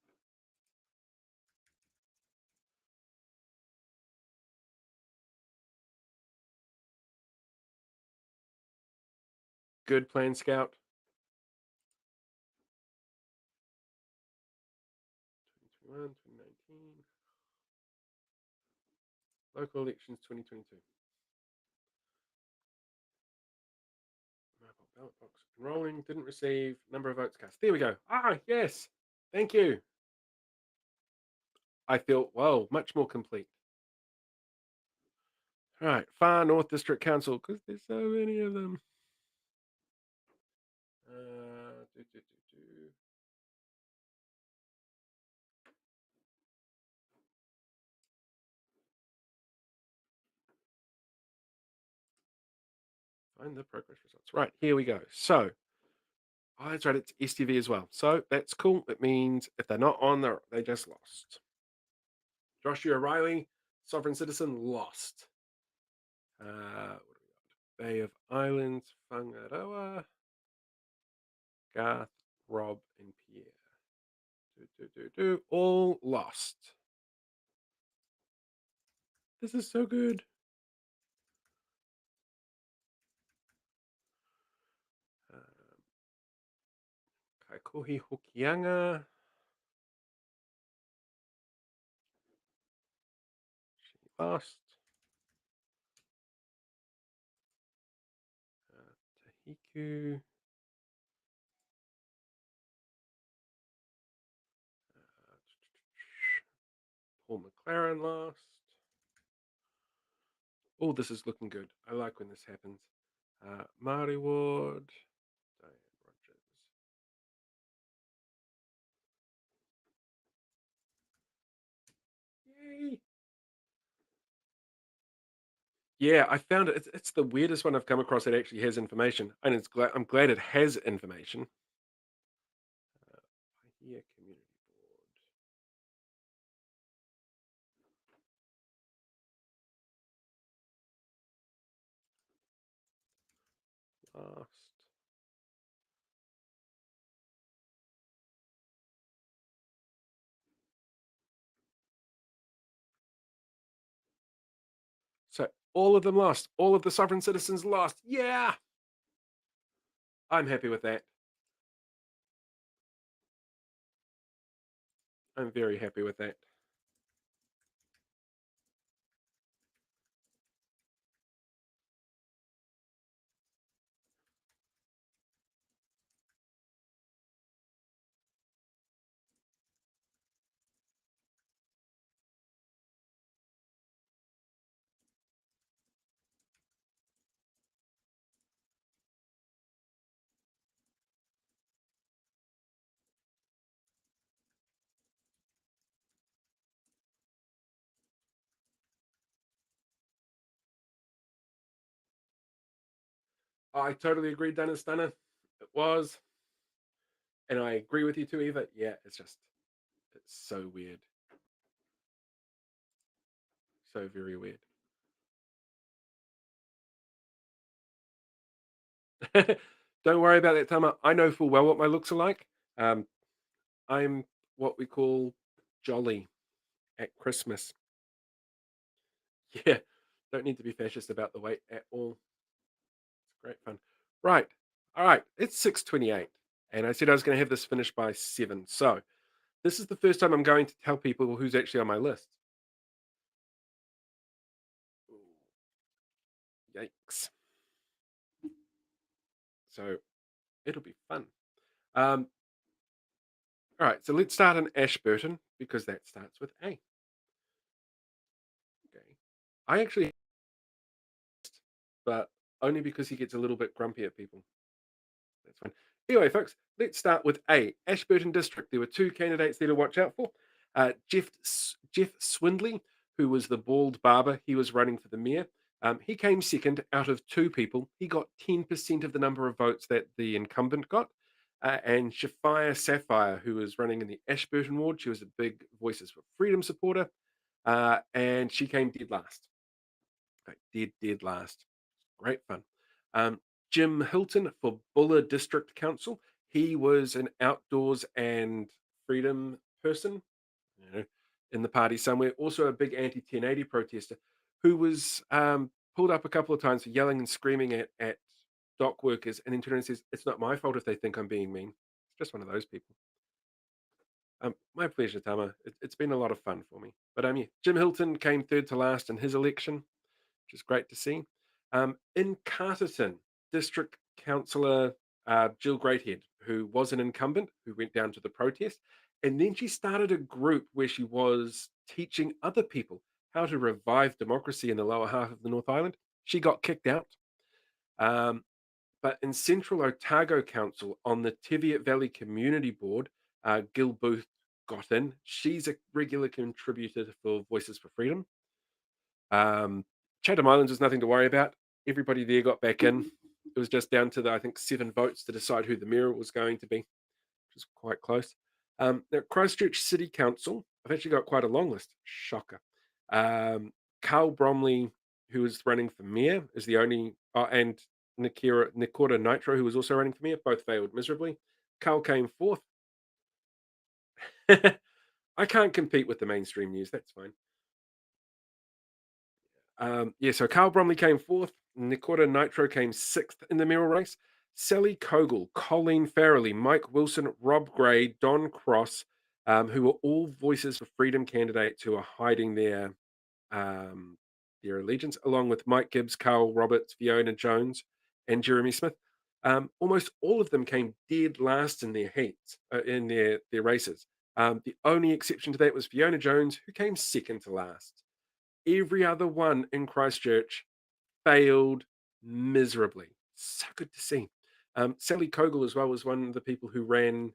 Good plan, Scout. 2021, 2019. Local elections 2022. Mobile ballot box enrolling. Didn't receive number of votes cast. There we go. Ah, yes. Thank you. I feel, well, much more complete. All right. Far North District Council, because there's so many of them. Do, do, do, do. Find the progress results. Right. Here we go. So, oh, that's right. It's STV as well. So that's cool. It means if they're not on, they just lost. Joshua Riley, Sovereign Citizen, lost. What do we got? Bay of Islands, Whangaroa, Garth, Rob, and Pierre. All lost. This is so good. Kaikohi Hokianga. She lost. Tahiku. Paul McLaren lost. Oh, this is looking good. I like when this happens. Māori Ward. Diane Rogers. Yay! Yeah, I found it. It's the weirdest one I've come across that actually has information, and I'm glad it has information. Here, community board last. So all of them lost. All of the sovereign citizens lost. Yeah, I'm happy with that. I'm very happy with that. I totally agree, Dana Stunner. It was, and I agree with you too, Eva. Yeah, it's so weird, so very weird. Don't worry about that, Tama. I know full well what my looks are like. Um, I'm what we call jolly at Christmas. Yeah, don't need to be fascist about the weight at all. It's great fun. Right, all right. It's 6:28, and I said I was going to have this finished by 7. So this is the first time I'm going to tell people who's actually on my list. Ooh, yikes! So it'll be fun. Um, all right, so let's start in Ashburton because that starts with A. Okay. I actually, but only because he gets a little bit grumpy at people. That's fine. Anyway, folks, let's start with A. Ashburton District. There were two candidates there to watch out for. Jeff Swindley, who was the bald barber, he was running for the mayor. He came second out of two people. He got 10% of the number of votes that the incumbent got. And Shafia Sapphire, who was running in the Ashburton ward, she was a big Voices for Freedom supporter, and she came dead last. Like, dead last. Great fun. Um, Jim Hilton for Buller District Council. He was an outdoors and freedom person, you know, in the party somewhere. Also a big anti-1080 protester who was pulled up a couple of times for yelling and screaming at dock workers, and then turns and says, "It's not my fault if they think I'm being mean." It's just one of those people. My pleasure, Tama. It's been a lot of fun for me. But yeah, Jim Hilton came third to last in his election, which is great to see. In Carterton, District Councillor Jill Greathead, who was an incumbent, who went down to the protest, and then she started a group where she was teaching other people how to revive democracy in the lower half of the North Island. She got kicked out. Um, but in Central Otago Council on the Teviot Valley Community Board, Gil Booth got in. She's a regular contributor for Voices for Freedom. Chatham Islands was nothing to worry about. Everybody there got back in. It was just down to I think 7 votes to decide who the mayor was going to be, which is quite close. Now, Christchurch City Council, I've actually got quite a long list. Shocker. Um, Carl Bromley, who was running for mayor, is the only, and Nikora Nitro, who was also running for mayor, both failed miserably. Carl came fourth. I can't compete with the mainstream news. That's fine. Yeah, so Carl Bromley came fourth. Nikota Nitro came sixth in the mayoral race. Sally Kogel, Colleen Farrelly, Mike Wilson, Rob Gray, Don Cross, who were all Voices for Freedom candidates who are hiding um, their allegiance, along with Mike Gibbs, Carl Roberts, Fiona Jones, and Jeremy Smith. Almost all of them came dead last in their heats, in their races. The only exception to that was Fiona Jones, who came second to last. Every other one in Christchurch failed miserably. So good to see. Sally Kogel as well was one of the people who ran,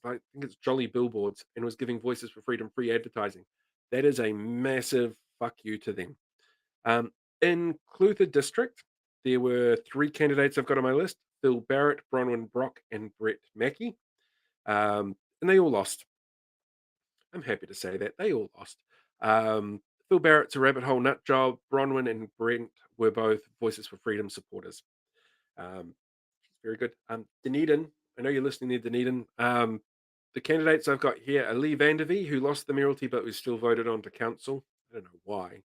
I think it's Jolly Billboards, and was giving Voices for Freedom free advertising. That is a massive fuck you to them. Um, in Clutha District, there were 3 candidates I've got on my list: Phil Barrett, Bronwyn Brock, and Brett Mackey. And they all lost. I'm happy to say that they all lost. Phil Barrett's a rabbit hole nut job. Bronwyn and Brent were both Voices for Freedom supporters. Um, very good. Dunedin, I know you're listening there, Dunedin. The candidates I've got here are Lee Vandervee, who lost the mayoralty but was still voted on to council. I don't know why.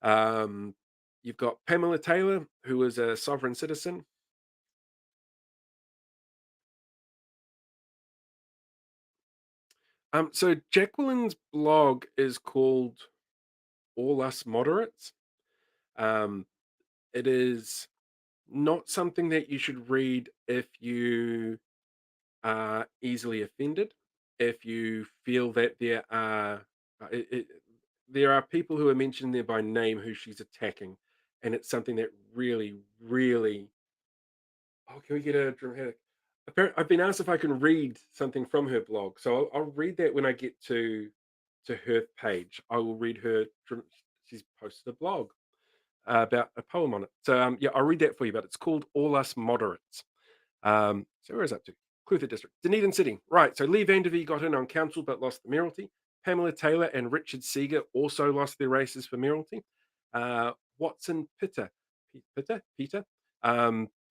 Um, you've got Pamela Taylor, who was a sovereign citizen. So Jacqueline's blog is called All Us Moderates. Um, it is not something that you should read if you are easily offended, if you feel that there are people who are mentioned there by name who she's attacking, and it's something that really, really. Oh, can we get a dramatic? I've been asked if I can read something from her blog, so I'll read that when I get to her page. I will read her. She's posted a blog. about a poem on it. So yeah, I'll read that for you. But it's called "All Us Moderates." So where is that to? Clutha District, Dunedin City. Right. So Lee Vandervee got in on council but lost the mayoralty. Pamela Taylor and Richard Seeger also lost their races for mayoralty. Watson Peter,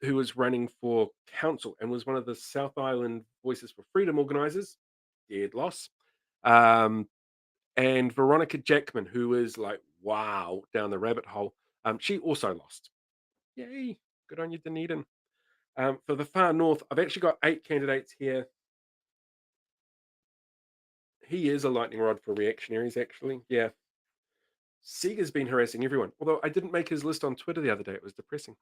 who was running for council and was one of the South Island Voices for Freedom organisers, dead loss. Um, and Veronica Jackman, who is like, wow, down the rabbit hole, she also lost. Yay, good on you, Dunedin. For the far north, I've actually got 8 candidates here. He is a lightning rod for reactionaries, actually. Yeah. Seeger's been harassing everyone. Although I didn't make his list on Twitter the other day. It was depressing.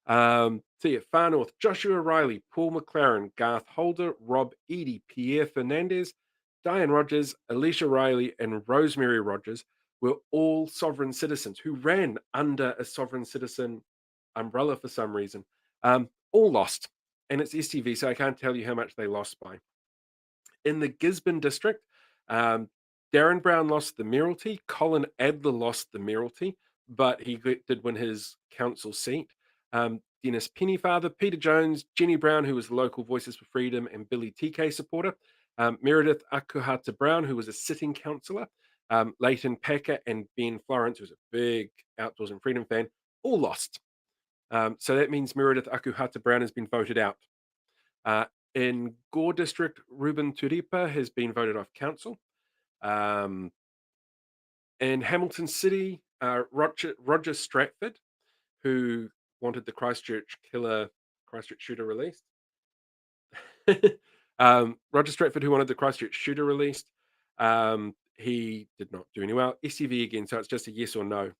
So yeah, far north, Joshua Riley, Paul McLaren, Garth Holder, Rob Eady, Pierre Fernandez, Diane Rogers, Alicia Riley, and Rosemary Rogers were all sovereign citizens who ran under a sovereign citizen umbrella for some reason. All lost. And it's STV, so I can't tell you how much they lost by. In the Gisborne district, um, Darren Brown lost the mayoralty. Colin Adler lost the mayoralty, but did win his council seat. Dennis Pennyfather, Peter Jones, Jenny Brown, who was the local Voices for Freedom and Billy TK supporter. Meredith Akuhata Brown, who was a sitting councillor. Leighton Packer and Ben Florence, who's a big Outdoors and Freedom fan, all lost. So that means Meredith Akuhata Brown has been voted out. Uh, in Gore District, Ruben Turipa has been voted off council. Um, in Hamilton City, Roger Stratford, who wanted the Christchurch shooter released. Roger Stratford, who wanted the Christchurch shooter released. He did not do any well. SCV again, so it's just a yes or no.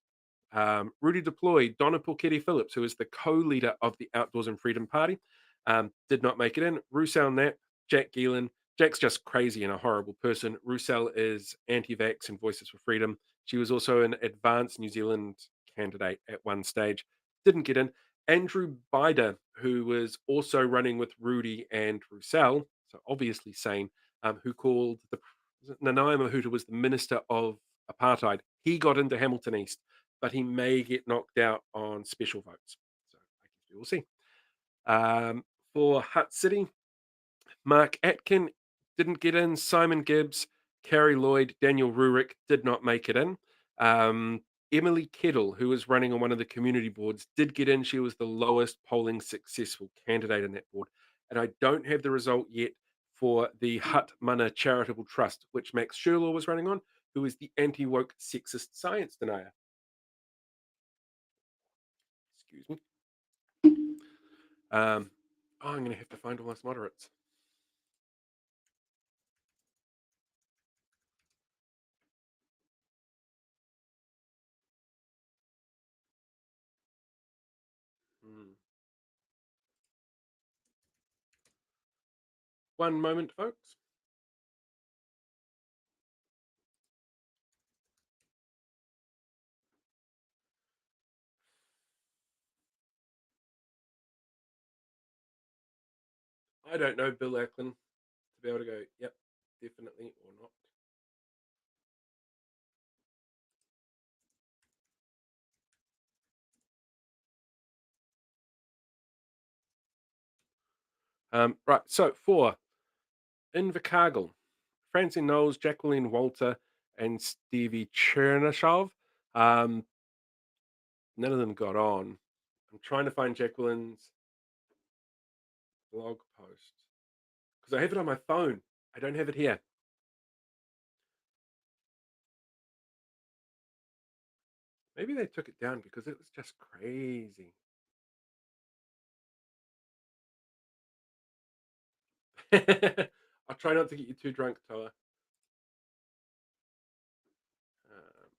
Rudy Deploy, Donna Pulketti Phillips, who is the co-leader of the Outdoors and Freedom Party, did not make it in. Roussel Knapp, Jack Geelan. Jack's just crazy and a horrible person. Roussel is anti-vax and Voices for Freedom. She was also an advanced New Zealand candidate at one stage. Didn't get in. Andrew Bider, who was also running with Rudy and Roussel, so obviously sane, who called Nanaia Mahuta was the Minister of Apartheid. He got into Hamilton East, but he may get knocked out on special votes. So I guess we will see. For Hutt City, Mark Atkin didn't get in. Simon Gibbs, Carrie Lloyd, Daniel Rurik did not make it in. Emily Kettle, who was running on one of the community boards, did get in. She was the lowest polling successful candidate in that board. And I don't have the result yet for the Hutt Mana Charitable Trust, which Max Sherlaw was running on, who is the anti woke sexist science denier. Excuse me. I'm going to have to find all us moderates. Hmm. One moment, folks. I don't know Bill Ackland to be able to go, yep, definitely or not. Right, so for Invercargill, Francine Knowles, Jacqueline Walter, and Stevie Chernyshov. None of them got on. I'm trying to find Jacqueline's blog post because I have it on my phone. I don't have it here. Maybe they took it down because it was just crazy. I'll try not to get you too drunk, Toa. Um,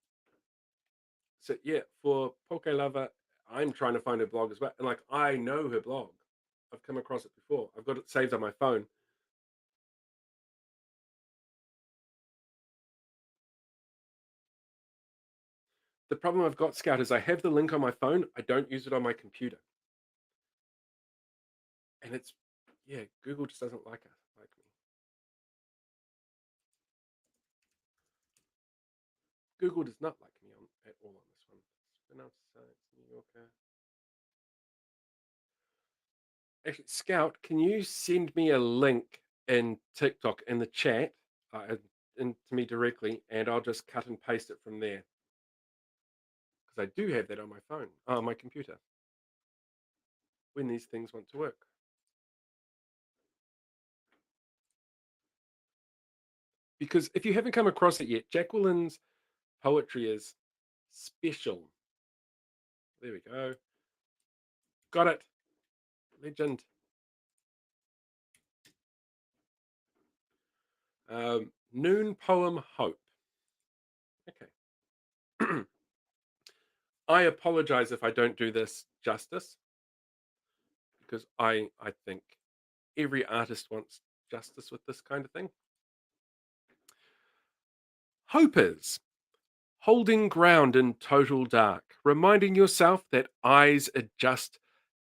so yeah, for Poke Lover, I'm trying to find her blog as well. And like I know her blog. I've come across it before. I've got it saved on my phone. The problem I've got, Scout, is I have the link on my phone. I don't use it on my computer. And it's yeah, Google just doesn't like me. Google does not like me at all on this one. Pronounce science Yorker. Actually, Scout, can you send me a link in TikTok in the chat, in to me directly, and I'll just cut and paste it from there because I do have that on my phone, on my computer, when these things want to work. Because if you haven't come across it yet, Jacqueline's poetry is special. There we go. Got it. Legend. Noon poem Hope. Okay. I apologize if I don't do this justice because I think every artist wants justice with this kind of thing. Hope is holding ground in total dark, reminding yourself that eyes adjust,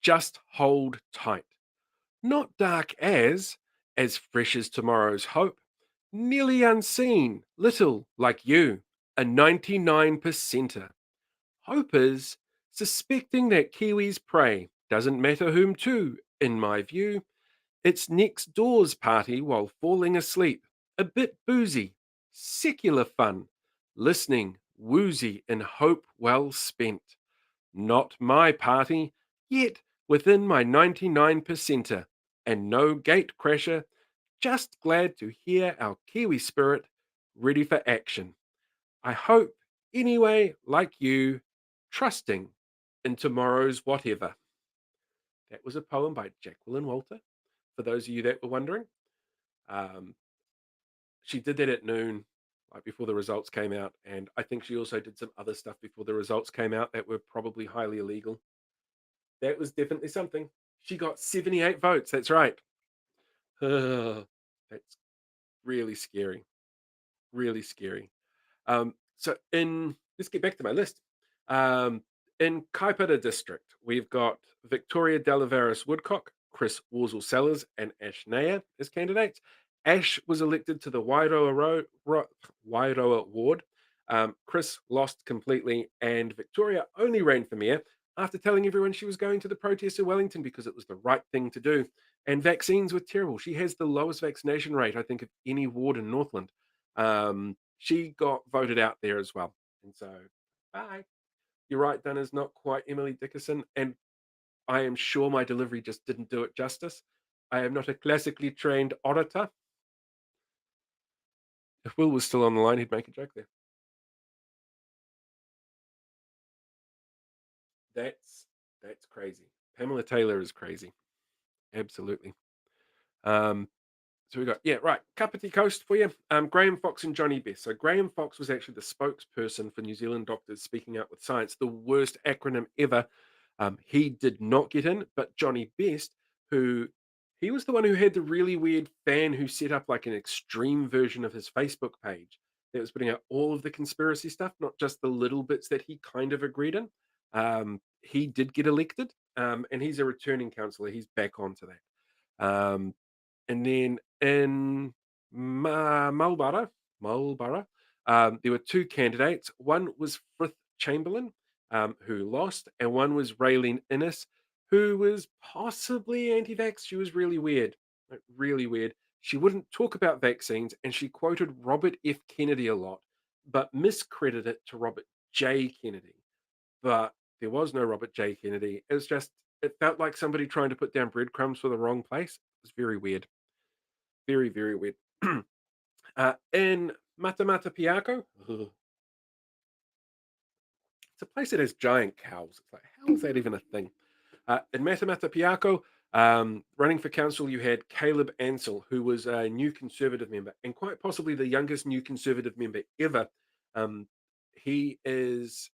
just hold tight. Not dark as fresh as tomorrow's hope, nearly unseen, little like you, a 99 percenter. Hope is suspecting that Kiwis pray, doesn't matter whom to, in my view. It's next door's party while falling asleep, a bit boozy, secular fun, listening, woozy in hope well spent. Not my party, yet within my 99 percenter, and no gate crasher, just glad to hear our Kiwi spirit ready for action. I hope, anyway, like you, trusting in tomorrow's whatever. That was a poem by Jacqueline Walter, for those of you that were wondering. Um, she did that at noon, like before the results came out, and I think she also did some other stuff before the results came out that were probably highly illegal. That was definitely something. She got 78 votes. That's right. That's really scary. Really scary. So in let's get back to my list. Um, in Kaipara District, we've got Victoria Delaveris Woodcock, Chris Worsel Sellers, and Ash Nair as candidates. Ash was elected to the Wairoa Ward. Chris lost completely, and Victoria only ran for mayor after telling everyone she was going to the protest in Wellington because it was the right thing to do. And vaccines were terrible. She has the lowest vaccination rate, I think, of any ward in Northland. She got voted out there as well. And so, bye. You're right, Donna's not quite Emily Dickerson. And I am sure my delivery just didn't do it justice. I am not a classically trained orator. If Will was still on the line, he'd make a joke there. That's crazy. Pamela Taylor is crazy. Absolutely. Um, So we got, yeah, right. Kapiti Coast for you. Graham Fox and Johnny Best. So Graham Fox was actually the spokesperson for New Zealand Doctors Speaking Out with Science, the worst acronym ever. He did not get in, but Johnny Best, who he was the one who had the really weird fan who set up like an extreme version of his Facebook page that was putting out all of the conspiracy stuff, not just the little bits that he kind of agreed in. He did get elected, and he's a returning councillor. He's back onto that. And then in Marlborough, there were two candidates. One was Frith Chamberlain, who lost, and one was Raylene Innes, who was possibly anti-vax. She was really weird, like really weird. She wouldn't talk about vaccines, and she quoted Robert F. Kennedy a lot, but miscredited it to Robert J. Kennedy. But there was no Robert J. Kennedy. It was just, it felt like somebody trying to put down breadcrumbs for the wrong place. It was very weird. Very, very weird. In Matamata Piako, it's a place that has giant cows. It's like, how is that even a thing? In Matamata Piako, running for council, you had Caleb Ansell, who was a new Conservative member, and quite possibly the youngest new Conservative member ever. He is,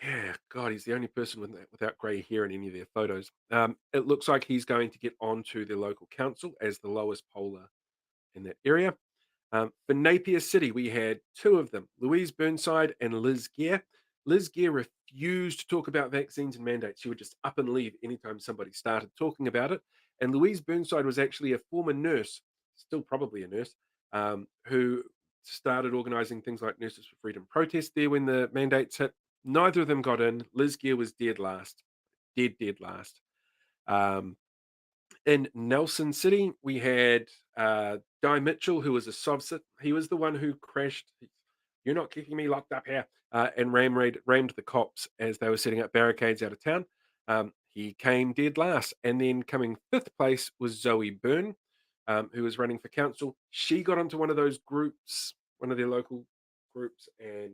yeah, God, he's the only person without grey hair in any of their photos. It looks like he's going to get onto the local council as the lowest poller in that area. For Napier City, we had two of them, Louise Burnside and Liz Gear. Liz Gear refused to talk about vaccines and mandates. She would just up and leave anytime somebody started talking about it. And Louise Burnside was actually a former nurse, still probably a nurse, who started organizing things like Nurses for Freedom protest there when the mandates hit. Neither of them got in. Liz Gear was dead last. Dead last. Um, in Nelson City, we had Guy Mitchell, who was a subset. He was the one who crashed. You're not keeping me locked up here, and rammed the cops as they were setting up barricades out of town. He came dead last, and then coming fifth place was Zoe Byrne, who was running for council. She got onto one of those groups, one of their local groups, and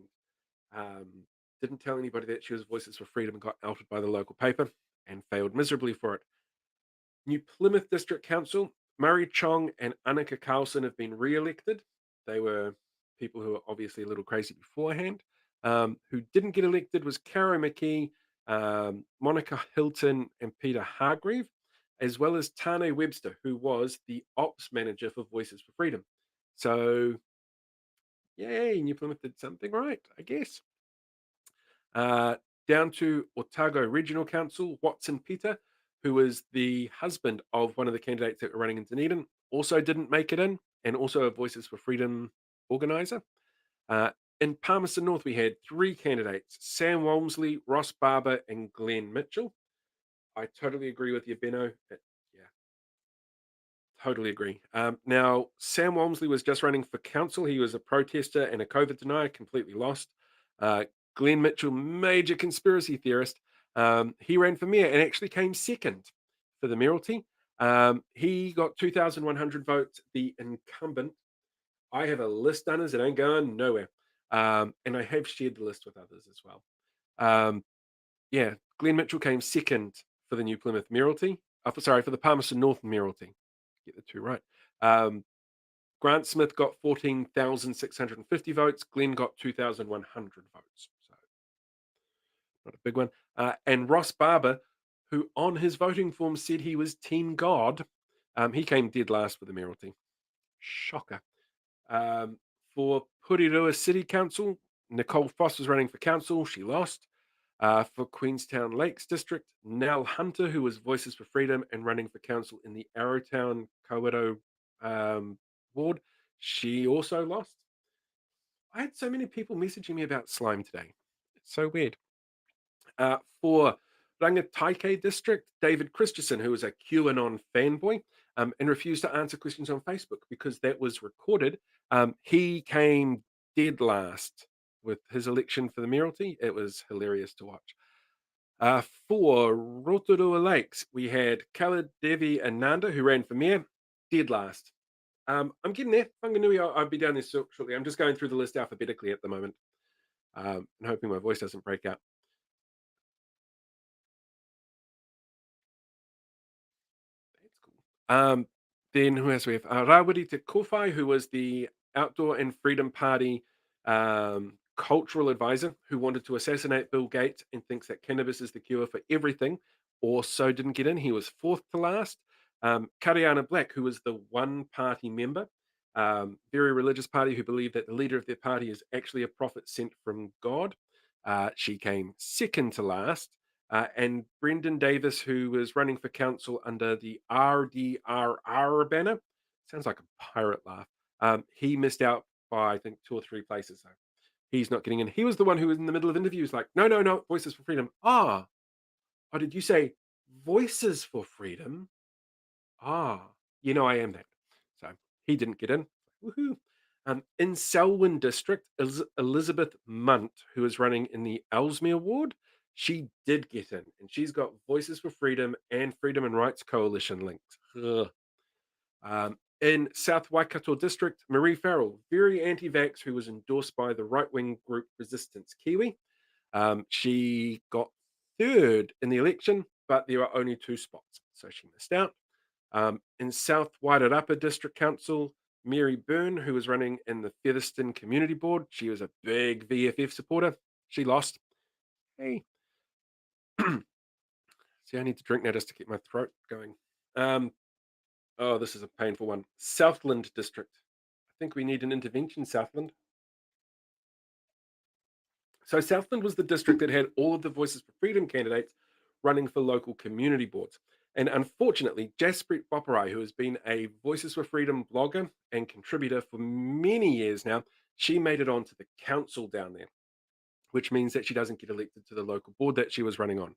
um, didn't tell anybody that she was Voices for Freedom and got outed by the local paper and failed miserably for it. New Plymouth District Council, Murray Chong and Annika Carlson have been re-elected. They were people who were obviously a little crazy beforehand. Who didn't get elected was Caro McKee, Monica Hilton, and Peter Hargreave, as well as Tane Webster, who was the ops manager for Voices for Freedom. So, yay, New Plymouth did something right, I guess. Uh, Down to Otago Regional Council, Watson Peter, who was the husband of one of the candidates that were running in Dunedin, also didn't make it in, and also a Voices for Freedom organizer. Uh, in Palmerston North, we had three candidates: Sam Walmsley, Ross Barber, and Glenn Mitchell. I totally agree with you, Benno. Yeah, totally agree. Now, Sam Walmsley was just running for council. He was a protester and a COVID denier, completely lost. Uh, Glenn Mitchell, major conspiracy theorist, he ran for mayor and actually came second for the mayoralty. He got 2,100 votes. The incumbent, I have a list done as it ain't going nowhere. And I have shared the list with others as well. Um, yeah, Glenn Mitchell came second for the New Plymouth mayoralty. Sorry, for the Palmerston North mayoralty. Get the two right. Um, Grant Smith got 14,650 votes. Glenn got 2,100 votes. So not a big one. And Ross Barber, who on his voting form said he was Team God, he came dead last for the mayoralty. Shocker. Um, for Purirua City Council, Nicole Foss was running for council. She lost. For Queenstown Lakes District, Nell Hunter, who was Voices for Freedom and running for council in the Arrowtown Kawerau ward, she also lost. I had so many people messaging me about slime today. It's so weird. For Rangataike District, David Christensen, who was a QAnon fanboy and refused to answer questions on Facebook because that was recorded, he came dead last with his election for the mayoralty. It was hilarious to watch. For Rotorua Lakes, we had Khaled Devi Ananda, who ran for mayor, dead last. I'm getting there. Whanganui, I'll be down there shortly. I'm just going through the list alphabetically at the moment and hoping my voice doesn't break out. That's cool. Then who else we have? Rawiri Te Kowhai, who was the Outdoor and Freedom Party cultural advisor who wanted to assassinate Bill Gates and thinks that cannabis is the cure for everything, also didn't get in. He was fourth to last. Kariana Black, who was the one party member, very religious party who believed that the leader of their party is actually a prophet sent from God. She came second to last. And Brendan Davis, who was running for council under the RDRR banner, sounds like a pirate laugh. He missed out by, I think, two or three places. So he's not getting in. He was the one who was in the middle of interviews, like, no, no, no, Voices for Freedom. Oh, did you say Voices for Freedom? I am that. So he didn't get in. Woohoo. In Selwyn District, Elizabeth Munt, who is running in the Ellesmere ward, she did get in, and she's got Voices for Freedom and Freedom and Rights Coalition links. Ugh. In South Waikato District, Marie Farrell, very anti-vax, who was endorsed by the right-wing group Resistance Kiwi. She got third in the election, but there are only two spots, so she missed out. In South Wairarapa District Council, Mary Byrne, who was running in the Featherston Community Board, she was a big VFF supporter. She lost. Hey, see, I need to drink now just to keep my throat going. Um, oh, this is a painful one. Southland District. I think we need an intervention, Southland. So Southland was the district that had all of the Voices for Freedom candidates running for local community boards. And unfortunately, Jasprit Boparai, who has been a Voices for Freedom blogger and contributor for many years now, she made it onto the council down there, which means that she doesn't get elected to the local board that she was running on.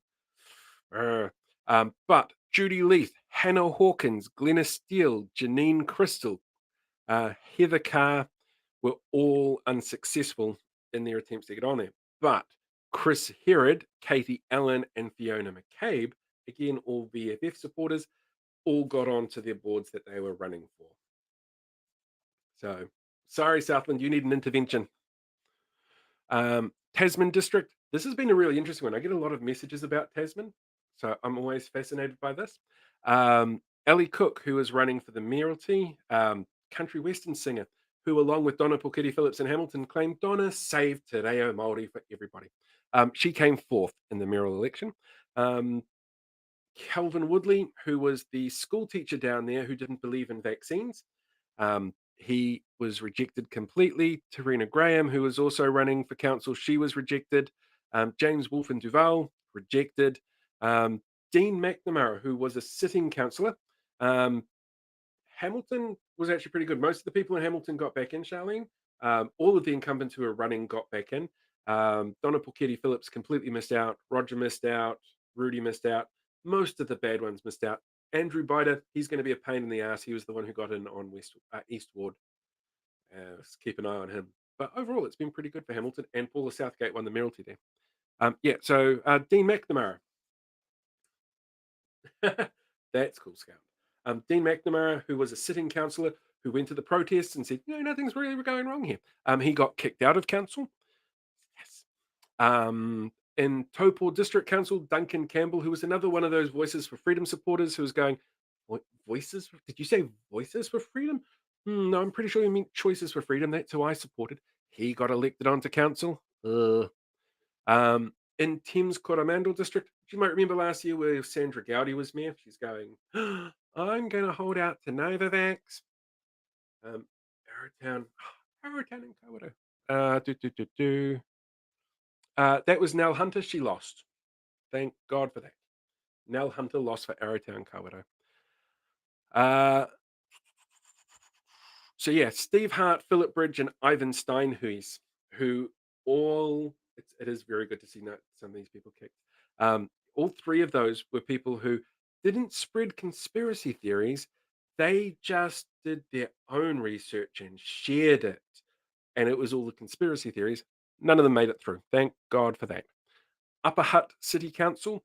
But Judy Leith, Hannah Hawkins, Glenna Steele, Janine Crystal, Heather Carr were all unsuccessful in their attempts to get on there. But Chris Herod, Katie Allen, and Fiona McCabe, again, all VFF supporters, all got onto their boards that they were running for. So, sorry, Southland, you need an intervention. Tasman District, this has been a really interesting one. I get a lot of messages about Tasman, so I'm always fascinated by this. Ellie Cook, who is running for the mayoralty, country western singer, who, along with Donna Pulkiti Phillips in Hamilton, claimed Donna saved Te Reo Māori for everybody. She came fourth in the mayoral election. Calvin Woodley, who was the school teacher down there who didn't believe in vaccines, he was rejected completely. Tarina Graham, who was also running for council, she was rejected. James Wolfe and Duval, rejected. Dean McNamara, who was a sitting councillor. Hamilton was actually pretty good. Most of the people in Hamilton got back in, Charlene. All of the incumbents who were running got back in. Donna Pulkiti Phillips completely missed out. Roger missed out. Rudy missed out. Most of the bad ones missed out. Andrew Bider, he's going to be a pain in the ass. He was the one who got in on East Ward. Let's keep an eye on him. But overall, it's been pretty good for Hamilton. And Paula Southgate won the mayoralty there. So Dean McNamara. That's cool, Scout. Dean McNamara, who was a sitting councillor who went to the protests and said, nothing's really going wrong here. He got kicked out of council. Yes. In Taupo District Council, Duncan Campbell, who was another one of those Voices for Freedom supporters who was going, what, voices? Did you say Voices for Freedom? No, I'm pretty sure you mean Choices for Freedom. That's who I supported. He got elected onto council. In Thames Coromandel District, you might remember last year where Sandra Gowdy was mayor. She's going, I'm going to hold out to Novavax. Arrowtown and Kawerau. That was Nell Hunter. She lost. Thank God for that. Nell Hunter lost for Arrowtown Kawerau. Steve Hart, Philip Bridge, and Ivan Steinhuis, who all it is very good to see some of these people kicked. All three of those were people who didn't spread conspiracy theories. They just did their own research and shared it. And it was all the conspiracy theories. None of them made it through. Thank God for that. Upper Hutt City Council,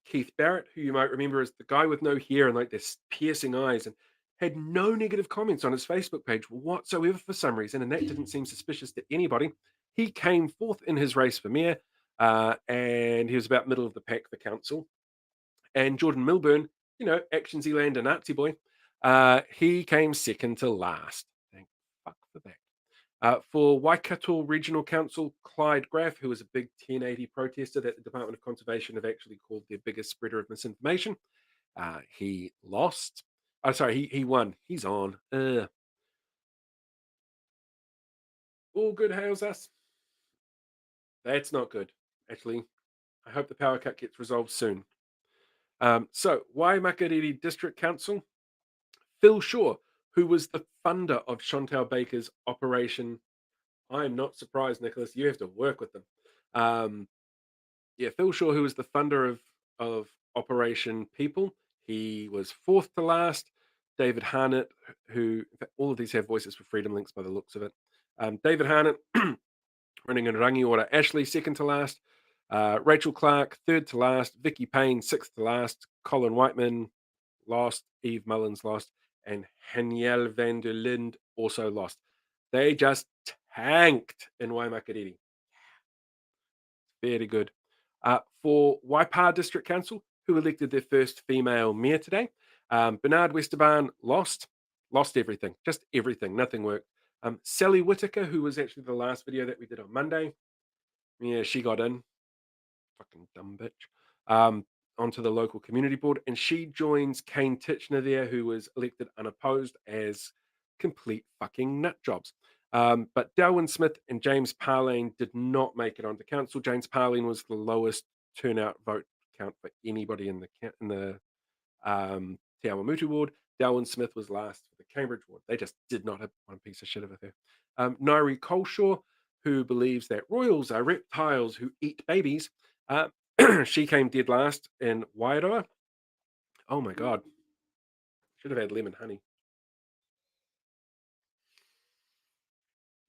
Keith Barrett, who you might remember as the guy with no hair and like this piercing eyes, and had no negative comments on his Facebook page whatsoever for some reason, and that didn't seem suspicious to anybody. He came fourth in his race for mayor, and he was about middle of the pack for council. And Jordan Milburn, Action Zealand and Nazi boy, he came second to last. Thank fuck for that. For Waikato Regional Council, Clyde Graff, who was a big 1080 protester that the Department of Conservation have actually called their biggest spreader of misinformation, he lost. Oh, sorry, he won. He's on. All good hails us. That's not good, actually. I hope the power cut gets resolved soon. So, Waimakariri District Council, Phil Shaw, who was the funder of Chantal Baker's Operation. I am not surprised, Nicholas. You have to work with them. Phil Shaw, who was the funder of Operation People, he was fourth to last. David Harnett, who in fact, all of these have Voices for Freedom links by the looks of it. David Harnett running in Rangiora. Ashley, second to last. Rachel Clark, third to last. Vicky Payne, sixth to last. Colin Whiteman lost. Eve Mullins lost. And Haniel van der Lind also lost. They just tanked in Waimakariri. Very good. For Waipa District Council, who elected their first female mayor today, Bernard Westerbarn lost everything, just everything, nothing worked. Sally Whitaker, who was actually the last video that we did on Monday, she got in, fucking dumb bitch, onto the local community board, and she joins Kane Titchener there, who was elected unopposed as complete fucking nut jobs. But Darwin Smith and James Parlane did not make it onto council. James Parlane was the lowest turnout vote count for anybody in the Te Awamutu ward. Darwin Smith was last for the Cambridge ward. They just did not have one piece of shit over there. Nairi Coleshaw, who believes that royals are reptiles who eat babies. Uh, she came dead last in Wairoa. Oh my god, should have had lemon honey.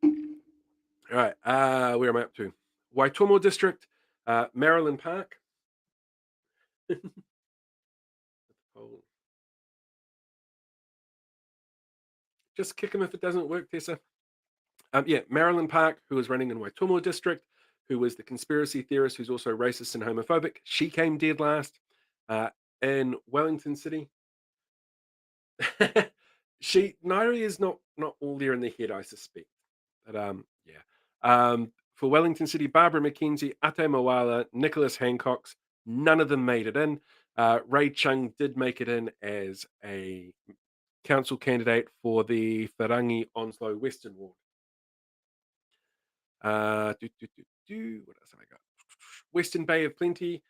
All right, where am I up to? Waitomo District, Maryland Park. Oh, just kick him if it doesn't work, Tessa. Yeah, Marilyn Park, who was running in Waitomo District, who was the conspiracy theorist who's also racist and homophobic. She came dead last. In Wellington City, Nairi is not all there in the head, I suspect. But yeah. For Wellington City, Barbara McKenzie, Ate Mawala, Nicholas Hancock's, none of them made it in. Ray Chung did make it in as a council candidate for the Wharangi Onslow Western Ward. What else have I got? Western Bay of Plenty.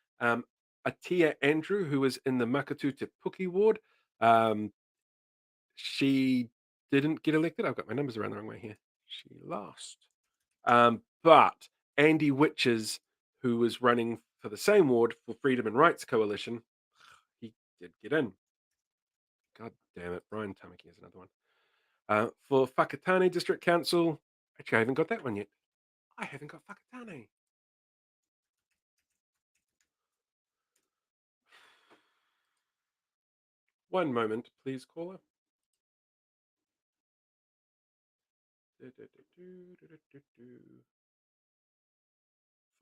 Atia Andrew, who was in the Makatu Te Puki ward. Um, she didn't get elected. I've got my numbers around the wrong way here. She lost. But Andy Witches, who was running for the same ward for Freedom and Rights Coalition, he did get in. God damn it. Brian Tamaki is another one. For Whakatane District Council, actually, I haven't got that one yet. I haven't got Whakatane. One moment, please, caller.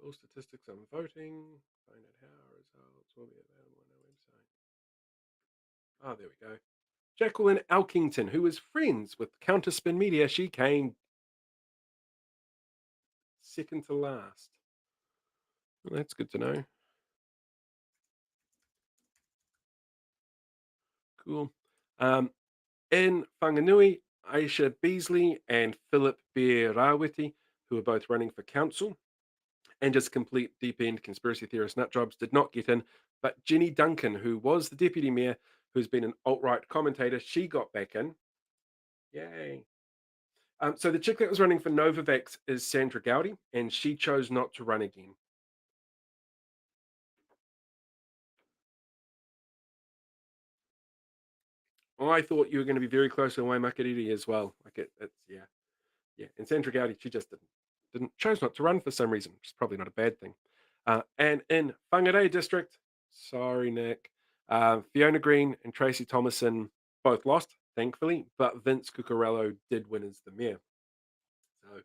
Full statistics on voting. Find out how results will be available on our website. Oh, there we go. Jacqueline Elkington, who was friends with Counterspin Media, she came second to last. Well, that's good to know. Cool. In Whanganui, Aisha Beasley and Philip Bearawiti, who are both running for council, and just complete deep end conspiracy theorist nut jobs, did not get in. But Jenny Duncan, who was the deputy mayor, who's been an alt right commentator, she got back in. Yay. So the chick that was running for Novavax is Sandra Gowdy, and she chose not to run again. I thought you were going to be very close to Waimakariri as well. It's yeah. And Sandra Gowdy, she just didn't chose not to run for some reason, which is probably not a bad thing. And in Whangarei District, sorry Nick, Fiona Green and Tracy Thomason both lost, thankfully, but Vince Cucurello did win as the mayor. So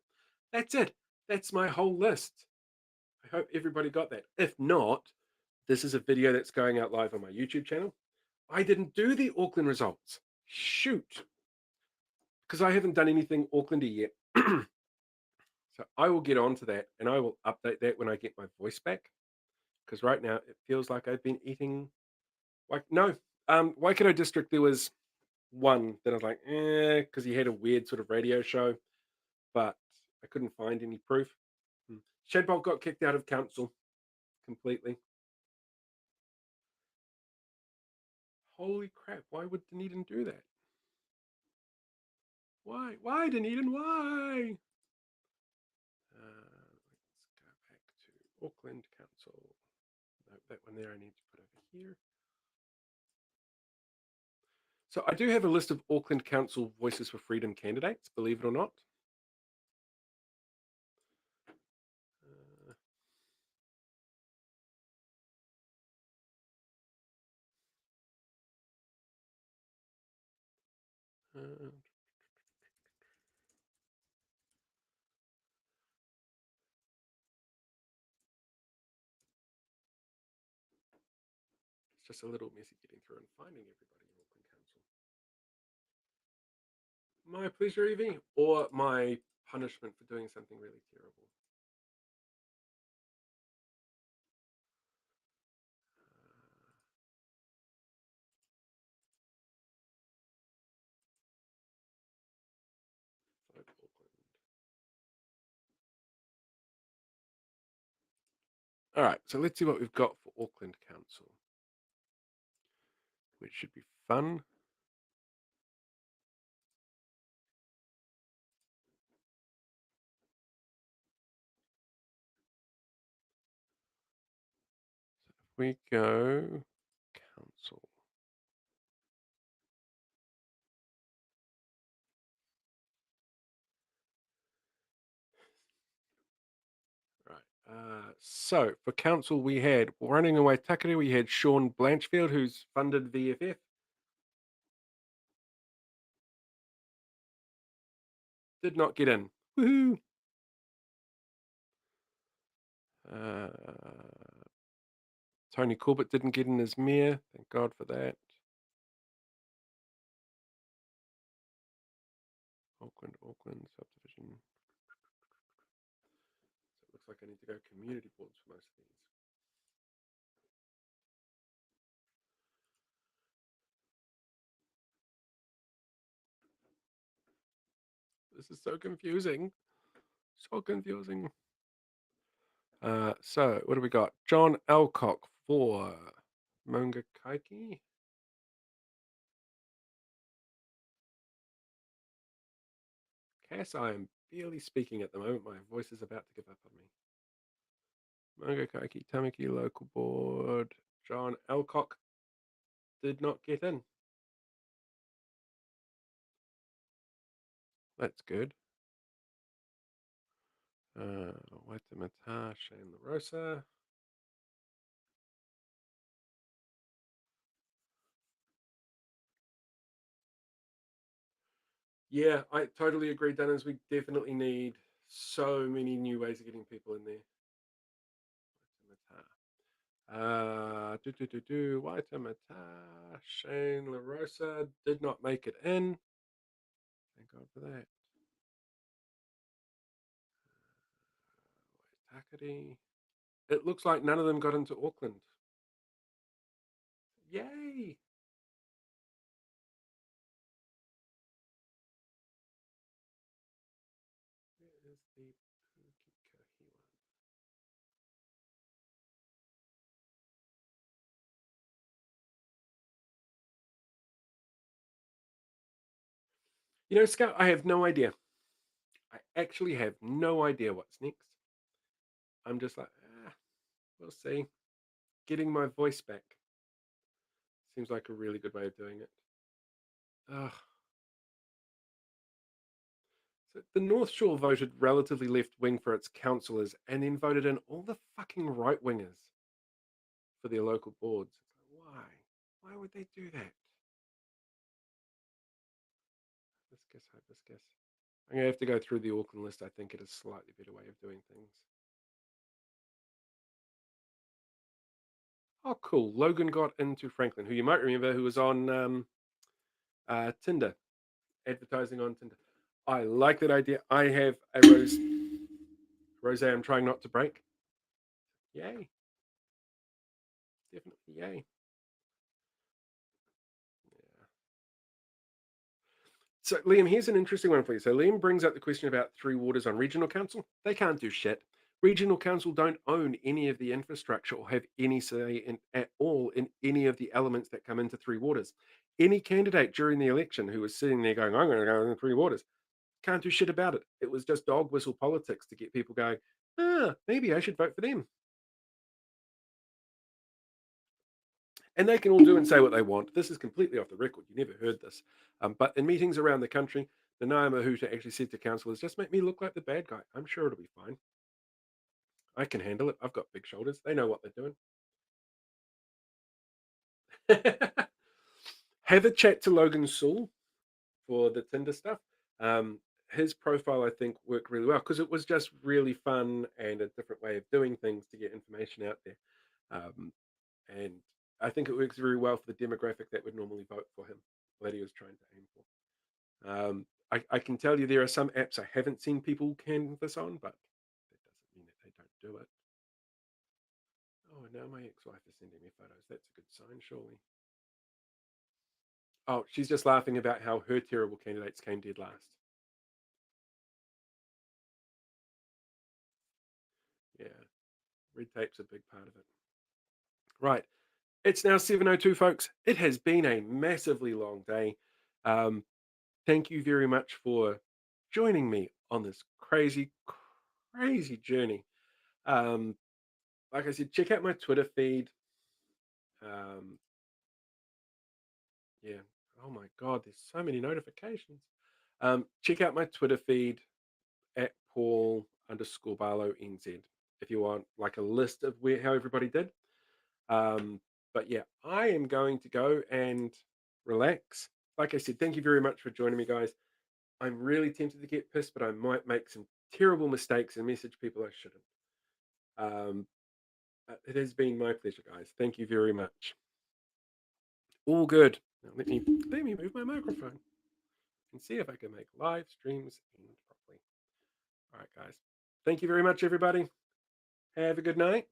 that's it. That's my whole list. I hope everybody got that. If not, this is a video that's going out live on my YouTube channel. I didn't do the Auckland results. Shoot. Because I haven't done anything Aucklandy yet. So I will get on to that and I will update that when I get my voice back. Because right now it feels like I've been eating like no. Waikato District, there was one that I was like, because he had a weird sort of radio show, but I couldn't find any proof. Shadbolt got kicked out of council completely. Holy crap, why would Dunedin do that? Why? Why, Dunedin? Why? Let's go back to Auckland Council. No, that one there I need to put over here. So I do have a list of Auckland Council Voices for Freedom candidates, believe it or not. Uh, it's just a little messy getting through and finding everybody in Auckland Council. My pleasure, Evie, or my punishment for doing something really terrible. Auckland. All right, so let's see what we've got for Auckland Council, which should be fun. we go council. Right. So for council, we had running away Takere. We had Sean Blanchfield, who's funded VFF. Did not get in. Woohoo! Uh, Tony Corbett didn't get in as mayor. Thank God for that. Auckland subdivision. So it looks like I need to go community boards for most of these. This is so confusing. So confusing. So what do we got? John Alcock for Munga Kaiki. Cass, I am barely speaking at the moment. My voice is about to give up on me. Munga Kaiki, Tamaki local board. John Alcock did not get in. That's good. Waitemata, Shane LaRosa. Yeah, I totally agree, Dennis. We definitely need so many new ways of getting people in there. Waitemata, Shane LaRosa did not make it in. Thank God for that. Takari. It looks like none of them got into Auckland. Yay! Where is the Pukikahi one? You know, Scout, I have no idea. I actually have no idea what's next. I'm just like, we'll see. Getting my voice back seems like a really good way of doing it. Ugh. So the North Shore voted relatively left wing for its councillors and then voted in all the fucking right wingers for their local boards. Why? Why would they do that? Hibiscus. I'm going to have to go through the Auckland list. I think it is a slightly better way of doing things. Oh, cool. Logan got into Franklin, who you might remember, who was on Tinder, advertising on Tinder. I like that idea. I have a rose I'm trying not to break. Yay. Definitely yay. Yeah. So, Liam, here's an interesting one for you. So, Liam brings up the question about Three Waters on regional council. They can't do shit. Regional council don't own any of the infrastructure or have any say at all in any of the elements that come into Three Waters. Any candidate during the election who was sitting there going, I'm going to go in Three Waters, can't do shit about it. It was just dog whistle politics to get people going, maybe I should vote for them. And they can all do and say what they want. This is completely off the record. You never heard this. But in meetings around the country, the Naya Mahuta actually said to councillors, just make me look like the bad guy. I'm sure it'll be fine. I can handle it. I've got big shoulders. They know what they're doing. Have a chat to Logan Sewell for the Tinder stuff. His profile, I think, worked really well because it was just really fun and a different way of doing things to get information out there. Um, and I think it works very well for the demographic that would normally vote for him, that he was trying to aim for. I can tell you there are some apps I haven't seen people canvas on, but that doesn't mean that they don't do it. Oh, now my ex-wife is sending me photos. That's a good sign, surely. Oh, she's just laughing about how her terrible candidates came dead last. Yeah, red tape's a big part of it. Right. It's now 7:02, folks. It has been a massively long day. Um, thank you very much for joining me on this crazy, crazy journey. Um, like I said, check out my Twitter feed. Um, yeah. Oh my God, there's so many notifications. Check out my Twitter feed at Paul underscore Barlow NZ if you want like a list of how everybody did. Um, but yeah, I am going to go and relax. Like I said, thank you very much for joining me, guys. I'm really tempted to get pissed, but I might make some terrible mistakes and message people I shouldn't. Um, it has been my pleasure, guys. Thank you very much. All good. Now let me move my microphone and see if I can make live streams end properly. All right, guys. Thank you very much, everybody. Have a good night.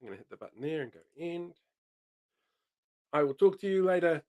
I'm gonna hit the button there and go end. I will talk to you later.